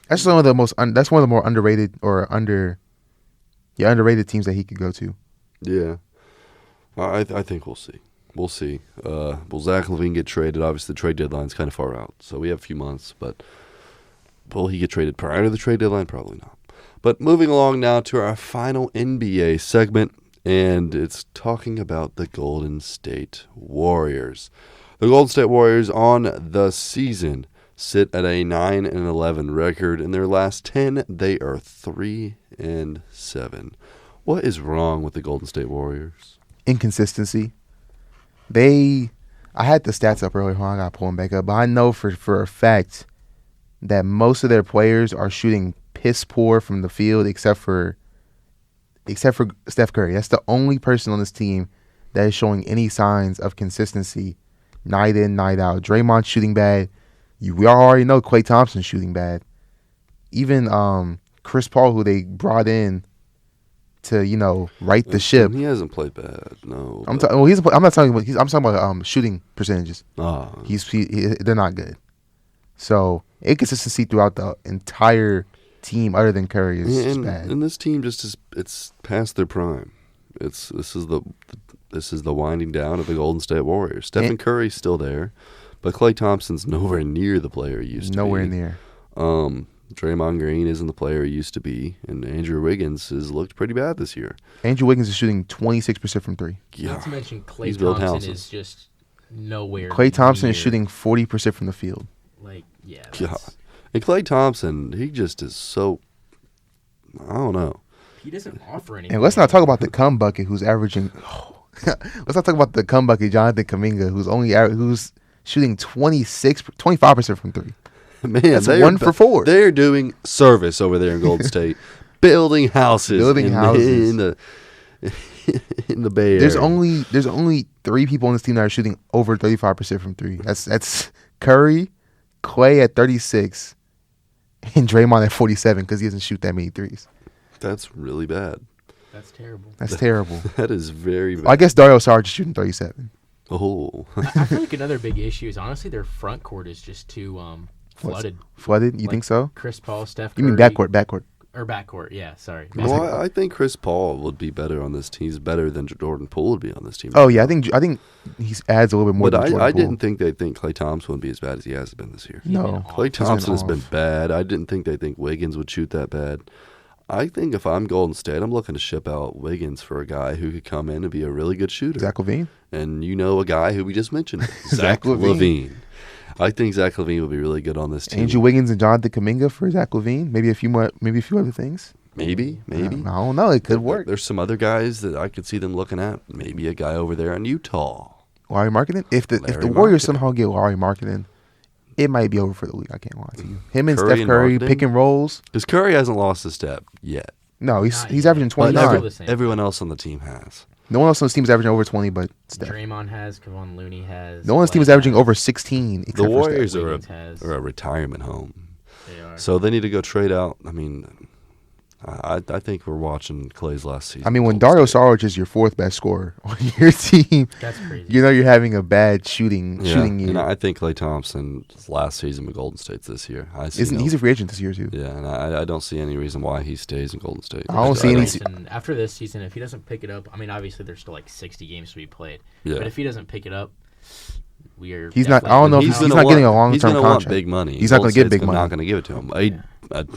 That's one of the that's one of the more underrated or underrated teams that he could go to. yeah, I think we'll see. We'll see. Will Zach Lavine get traded? Obviously, the trade deadline's kind of far out, so we have a few months. But will he get traded prior to the trade deadline? Probably not. But moving along now to our final NBA segment, and it's talking about the Golden State Warriors. The Golden State Warriors on the season sit at a 9-11 record. In their last 10, they are 3-7. What is wrong with the Golden State Warriors? Inconsistency. I had the stats up earlier. Hold on, I got to pull them back up. But I know for a fact that most of their players are shooting piss poor from the field, except for Steph Curry. That's the only person on this team that is showing any signs of consistency, night in, night out. Draymond's shooting bad. We already know Klay Thompson's shooting bad. Even Chris Paul, who they brought in to right the ship. He hasn't played bad. No. I'm talking about shooting percentages. Oh. They're not good. So inconsistency throughout the entire team, other than Curry, is bad. And this team it's past their prime. This is the winding down of the Golden State Warriors. Stephen Curry's still there, but Klay Thompson's nowhere near the player he used to be. Nowhere near. Draymond Green isn't the player he used to be, and Andrew Wiggins has looked pretty bad this year. Andrew Wiggins is shooting 26% from three. Yeah. Not to mention Klay Thompson is just nowhere. Klay Thompson is shooting 40% from the field. Yeah. And Klay Thompson, he just is so, I don't know. He doesnn't offer anything. And let's not talk about the cum bucket who's averaging. Let's not talk about the cum bucket, Jonathan Kuminga, who's shooting 25% from three. Man, that's 1 for 4. They're doing service over there in Golden State, building houses in the Bay Area. There's only 3 people on this team that are shooting over 35% from three. That's Curry, Klay at 36, and Draymond at 47 because he doesn't shoot that many threes. That's really bad. That's terrible. That's terrible. That is very bad. I guess Dario Saric is shooting 37. Oh. I feel like another big issue is honestly their front court is just too flooded. Flooded? You think so? Chris Paul, Steph Curry. You mean backcourt? Or backcourt, yeah, sorry. Well, I think Chris Paul would be better on this team. He's better than Jordan Poole would be on this team. Oh, yeah, I think he adds a little bit more than Jordan I Poole. didn't think they'd think Klay Thompson would be as bad as he has been this year. No. Klay Thompson has been bad. I didn't think they'd think Wiggins would shoot that bad. I think if I'm Golden State, I'm looking to ship out Wiggins for a guy who could come in and be a really good shooter. Zach Lavine? And a guy who we just mentioned, Zach Lavine. I think Zach Lavine will be really good on this team. Andrew Wiggins and Jonathan Kuminga for Zach Lavine. Maybe a few other things. Maybe. I don't know. It could work. There's some other guys that I could see them looking at. Maybe a guy over there in Utah. Larry Markkinen? If the Warriors somehow get Larry Markkinen, it might be over for the league. I can't lie to you. Him and Steph Curry pick and rolls. Because Curry hasn't lost a step yet. No, he's averaging 29. Everyone else on the team has. No one else on this team is averaging over 20, but Steph. Draymond has. Kevon Looney has. No one on this team is averaging over 16. The Warriors are a retirement home. They are. So they need to go trade out. I mean, I think we're watching Klay's last season. I mean, when Dario Saric is your 4th best scorer on your team, that's crazy. You're having a bad shooting year. And I think Klay Thompson's last season with Golden State's this year. He's a free agent this year too. Yeah, and I don't see any reason why he stays in Golden State. I don't see any. After this season, if he doesn't pick it up, I mean, obviously there's still like 60 games to be played. Yeah. But if he doesn't pick it up, he's not. I don't know. He's not getting a long-term contract. Want big money. He's not going to get big money. Not going to give it to him.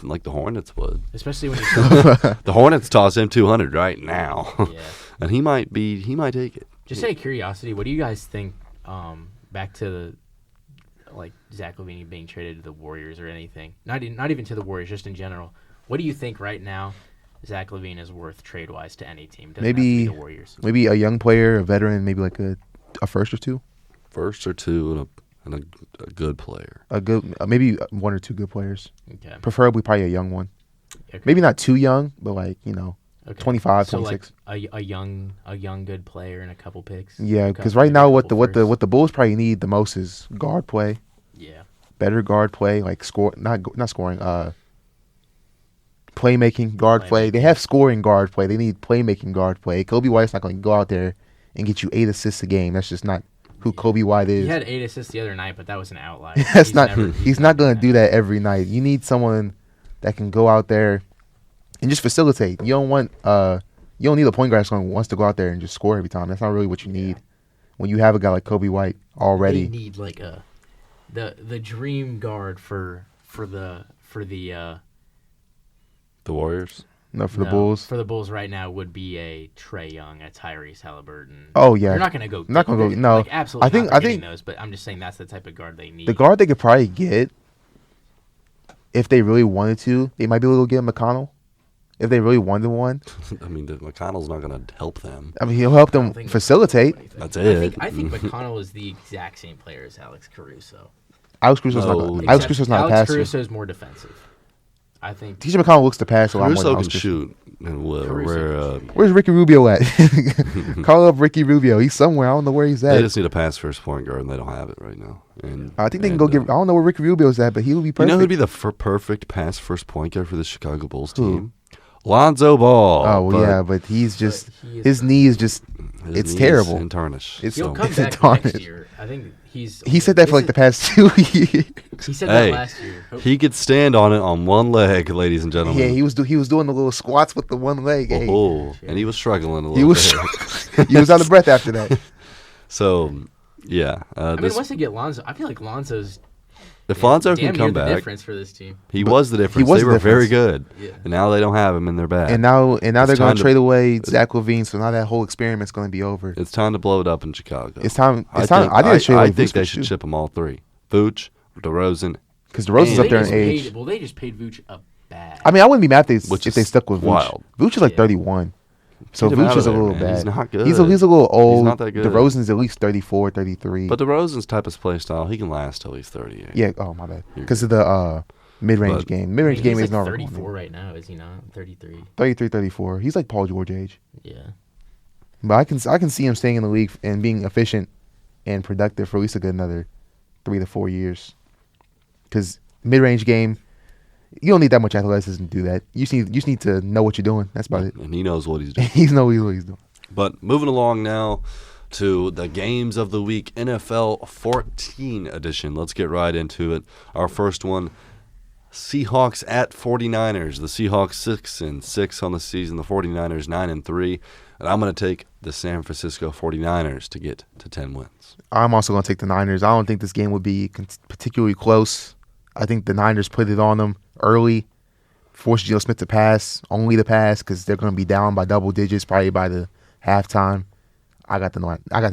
Like the Hornets would. Especially when the Hornets toss him 200 right now. Yeah. And he might take it. Just out of curiosity, what do you guys think? Back to Zach Lavine being traded to the Warriors or anything. Not even to the Warriors, just in general. What do you think right now? Zach Lavine is worth trade wise to any team. Doesn't have to be the Warriors. Maybe a young player, a veteran, maybe like a first or two. First or two, and a good player. Maybe 1 or 2 good players. Okay. Preferably probably a young one. Okay. Maybe not too young, but 25, so 26. Like a young good player and a couple picks. Yeah, because right now what the Bulls probably need the most is guard play. Yeah. Better guard play, like not scoring. Playmaking guard play. They have scoring guard play. They need playmaking guard play. Kobe White's not going to go out there and get you 8 assists a game. That's just not who Kobe White is. He had 8 assists the other night, but that was an outlier. He's not going to do that every night. You need someone that can go out there and just facilitate. You don't need a point guard who wants to go out there and just score every time. That's not really what you need when you have a guy like Kobe White already. They need like the dream guard for the The Warriors? No, for the Bulls. For the Bulls right now would be a Trae Young, a Tyrese Halliburton. Oh yeah. You're not going to go. Not going to go. No. Like, absolutely. I think those, but I'm just saying that's the type of guard they need. The guard they could probably get, if they really wanted to, they might be able to get McConnell. If they really wanted one. I mean, McConnell's not going to help them. I mean, he'll help them facilitate. That's it. I think McConnell is the exact same player as Alex Caruso. Alex Caruso's not a passer. Alex Caruso is more defensive. I think TJ McConnell looks to pass a lot more than Caruso Alex can shoot. And where's Ricky Rubio at? Call up Ricky Rubio. He's somewhere. I don't know where he's at. They just need a pass first point guard, and they don't have it right now. And I think they can go get. I don't know where Ricky Rubio's at, but he would be perfect. You know who'd be the perfect pass first point guard for the Chicago Bulls team? Lonzo Ball. But he's just his knee is just it's terrible. And tarnished. He'll come back next year. I think he said that for like the past 2 years. He said that last year. He could stand on it on one leg, ladies and gentlemen. Yeah, he was doing the little squats with the one leg. And he was struggling a little bit. He was out of breath after that. So, yeah. I mean, once they get Lonzo, I feel like Lonzo's if Lonzo can come the back, difference for this team. He was the difference. They were very good, and now they don't have him, and they're bad. And now they're going to trade away Zach Lavine, so now that whole experiment's going to be over. It's time to blow it up in Chicago. It's time. I think they should ship them all three: Vooch, DeRozan. Because DeRozan's up there in age. They just paid Vooch a bag. I mean, I wouldn't be mad if they stuck with Vooch. Wild. Vooch is like 31. So Vooch is a little bad. He's not good. He's a little old. He's not that good. DeRozan's at least 34, 33. But DeRozan's type of play style, he can last till he's 38. Yeah. Oh, my bad. Because of the mid-range game. Mid-range game is like not 34 right now, is he not? 33. 33, 34. He's like Paul George age. Yeah. But I can see him staying in the league and being efficient and productive for at least a good another 3 to 4 years. Because mid-range game, you don't need that much athleticism to do that. You just need to know what you're doing. That's about it. And he knows what he's doing. He knows what he's doing. But moving along now to the games of the week, NFL 14 edition. Let's get right into it. Our first one, Seahawks at 49ers. The Seahawks 6-6 on the season. The 49ers 9-3. And I'm going to take the San Francisco 49ers to get to 10 wins. I'm also going to take the Niners. I don't think this game would be particularly close. I think the Niners put it on them early, forced Geno Smith to pass, only to pass, because they're going to be down by double digits probably by the halftime. I got the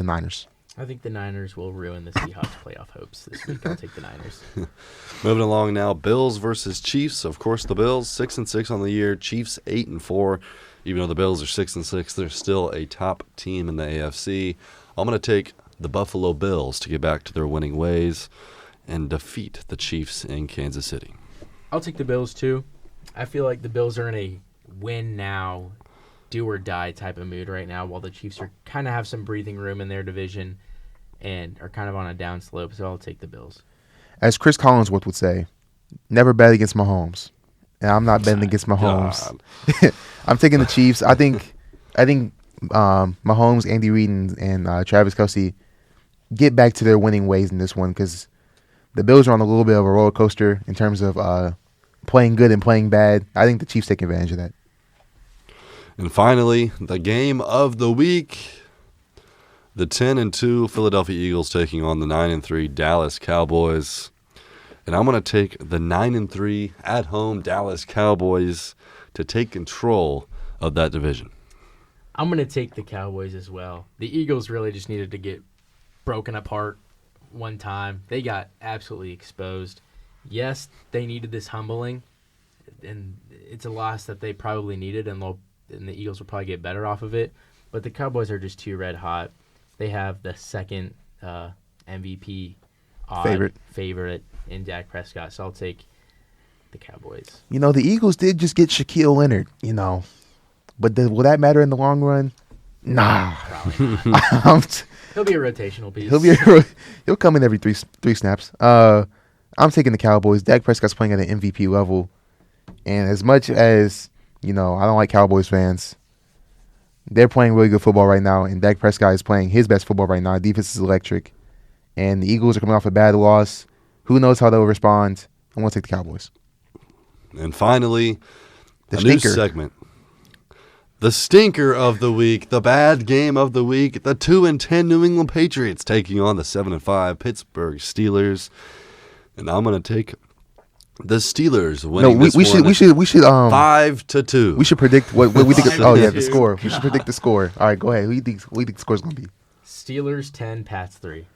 Niners. I think the Niners will ruin the Seahawks playoff hopes this week. I'll take the Niners. Moving along now, Bills versus Chiefs. Of course, the Bills 6-6 on the year. Chiefs 8-4. Even though the Bills are 6-6, they're still a top team in the AFC. I'm going to take the Buffalo Bills to get back to their winning ways and defeat the Chiefs in Kansas City. I'll take the Bills too. I feel like the Bills are in a win now, do or die type of mood right now, while the Chiefs are kind of have some breathing room in their division and are kind of on a down slope. So I'll take the Bills. As Chris Collinsworth would say, never bet against Mahomes. And I'm not betting against Mahomes. I'm taking the Chiefs. I think Mahomes, Andy Reid, and Travis Kelce get back to their winning ways in this one because the Bills are on a little bit of a roller coaster in terms of playing good and playing bad. I think the Chiefs take advantage of that. And finally, the game of the week. The 10-2 Philadelphia Eagles taking on the 9-3 Dallas Cowboys. And I'm going to take the 9-3 at-home Dallas Cowboys to take control of that division. I'm going to take the Cowboys as well. The Eagles really just needed to get broken apart one time. They got absolutely exposed. Yes, they needed this humbling, and it's a loss that they probably needed, and the Eagles will probably get better off of it. But the Cowboys are just too red hot. They have the second MVP favorite in Dak Prescott, so I'll take the Cowboys. The Eagles did just get Shaquille Leonard, but will that matter in the long run? Nah. Probably not. He'll be a rotational piece. He'll come in every three snaps. I'm taking the Cowboys. Dak Prescott's playing at an MVP level, and as much as I don't like Cowboys fans, they're playing really good football right now, and Dak Prescott is playing his best football right now. Defense is electric, and the Eagles are coming off a bad loss. Who knows how they'll respond? I'm going to take the Cowboys. And finally, the new segment. The stinker of the week, the bad game of the week, the 2-10 New England Patriots taking on the 7-5 Pittsburgh Steelers. And I'm going to take The Steelers No, winning we this should one we should we should 5-2. we should predict what we think. 5-2. Oh yeah, the score. We should predict the score. All right, go ahead. Who do you think the score's gonna be? Steelers 10, Pats 3.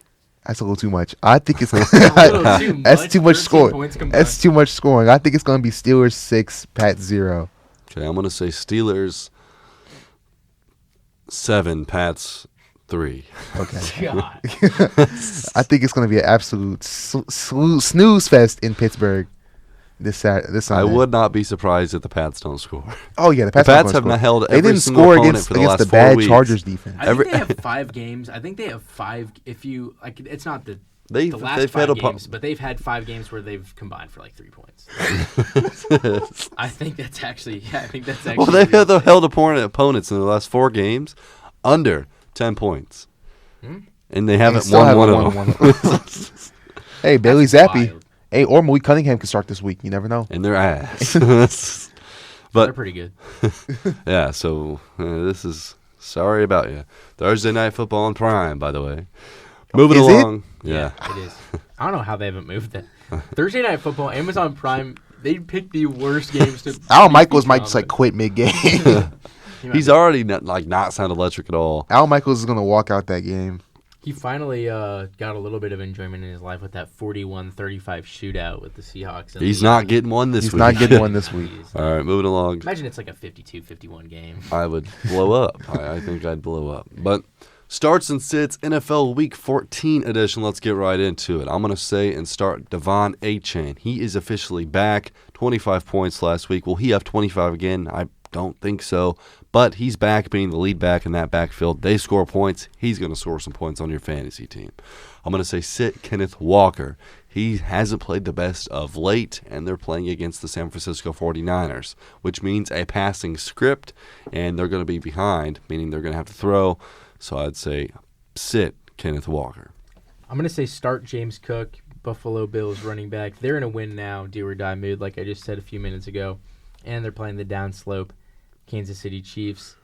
That's a little too much. I think it's That's a little too that's much. too much 13 score. points combined. That's too much scoring. I think it's gonna be Steelers 6, Pats 0. Okay, I'm gonna say Steelers 7, Pats 3. Okay. God. I think it's gonna be an absolute snooze fest in Pittsburgh this Sunday. I would not be surprised if the Pats don't score. Oh yeah, the The Pats, aren't Pats gonna have score. not held They every didn't single score opponent against for the the last 4 bad weeks. Chargers defense. I think they have 5 games. I think they have 5. If you like, it's not the last they've 5 had games, but they've had 5 games where they've combined for like 3 points. I think that's actually. Yeah, I think that's actually. Well, they've held opponents in the last 4 games under 10 points, and they haven't still won haven't one of them. Hey, Bailey That's Zappi. wild. Hey, or Malik Cunningham can start this week. You never know. In their ass. They're But pretty good. yeah, so this is sorry about you. Thursday Night Football on Prime, by the way. Moving Is it? along. Yeah. It is. I don't know how they haven't moved that. Thursday Night Football, Amazon Prime. They picked the worst games to. Al Michaels might just like quit mid game. He's already not sound electric at all. Al Michaels is gonna walk out that game. He finally got a little bit of enjoyment in his life with that 41-35 shootout with the Seahawks. And He's not getting one this He's week. not getting one this week. All right, moving along. Imagine it's like a 52-51 game. I would blow up. I think I'd blow up. But starts and sits NFL Week 14 edition. Let's get right into it. I'm going to say and start Devon A-Chain. He is officially back. 25 points last week. Will he have 25 again? I don't think so. But he's back being the lead back in that backfield. They score points. He's going to score some points on your fantasy team. I'm going to say sit Kenneth Walker. He hasn't played the best of late, and they're playing against the San Francisco 49ers, which means a passing script, and they're going to be behind, meaning they're going to have to throw. So I'd say sit Kenneth Walker. I'm going to say start James Cook, Buffalo Bills running back. They're in a win now, do or die mood, like I just said a few minutes ago. And they're playing the downslope Kansas City Chiefs.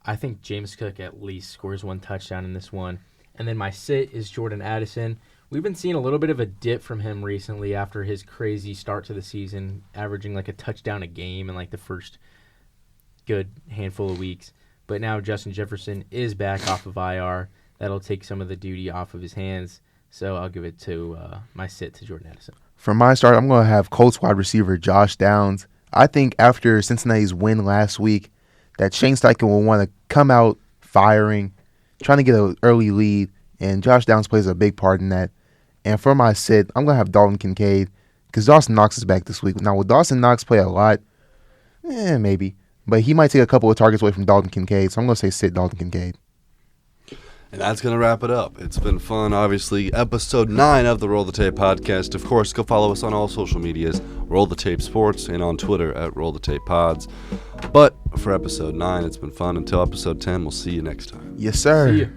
I think James Cook at least scores 1 touchdown in this one. And then my sit is Jordan Addison. We've been seeing a little bit of a dip from him recently after his crazy start to the season, averaging like a touchdown a game in like the first good handful of weeks. But now Justin Jefferson is back off of IR. That'll take some of the duty off of his hands. So I'll give it to my sit to Jordan Addison. For my start, I'm going to have Colts wide receiver Josh Downs. I think after Cincinnati's win last week, that Shane Steichen will want to come out firing, trying to get an early lead, and Josh Downs plays a big part in that. And for my sit, I'm going to have Dalton Kincaid because Dawson Knox is back this week. Now, will Dawson Knox play a lot? Maybe. But he might take a couple of targets away from Dalton Kincaid, so I'm going to say sit Dalton Kincaid. And that's going to wrap it up. It's been fun, obviously. Episode 9 of the Roll the Tape podcast. Of course, go follow us on all social medias, Roll the Tape Sports, and on Twitter at Roll the Tape Pods. But for episode 9, it's been fun. Until episode 10, we'll see you next time. Yes, sir. See ya.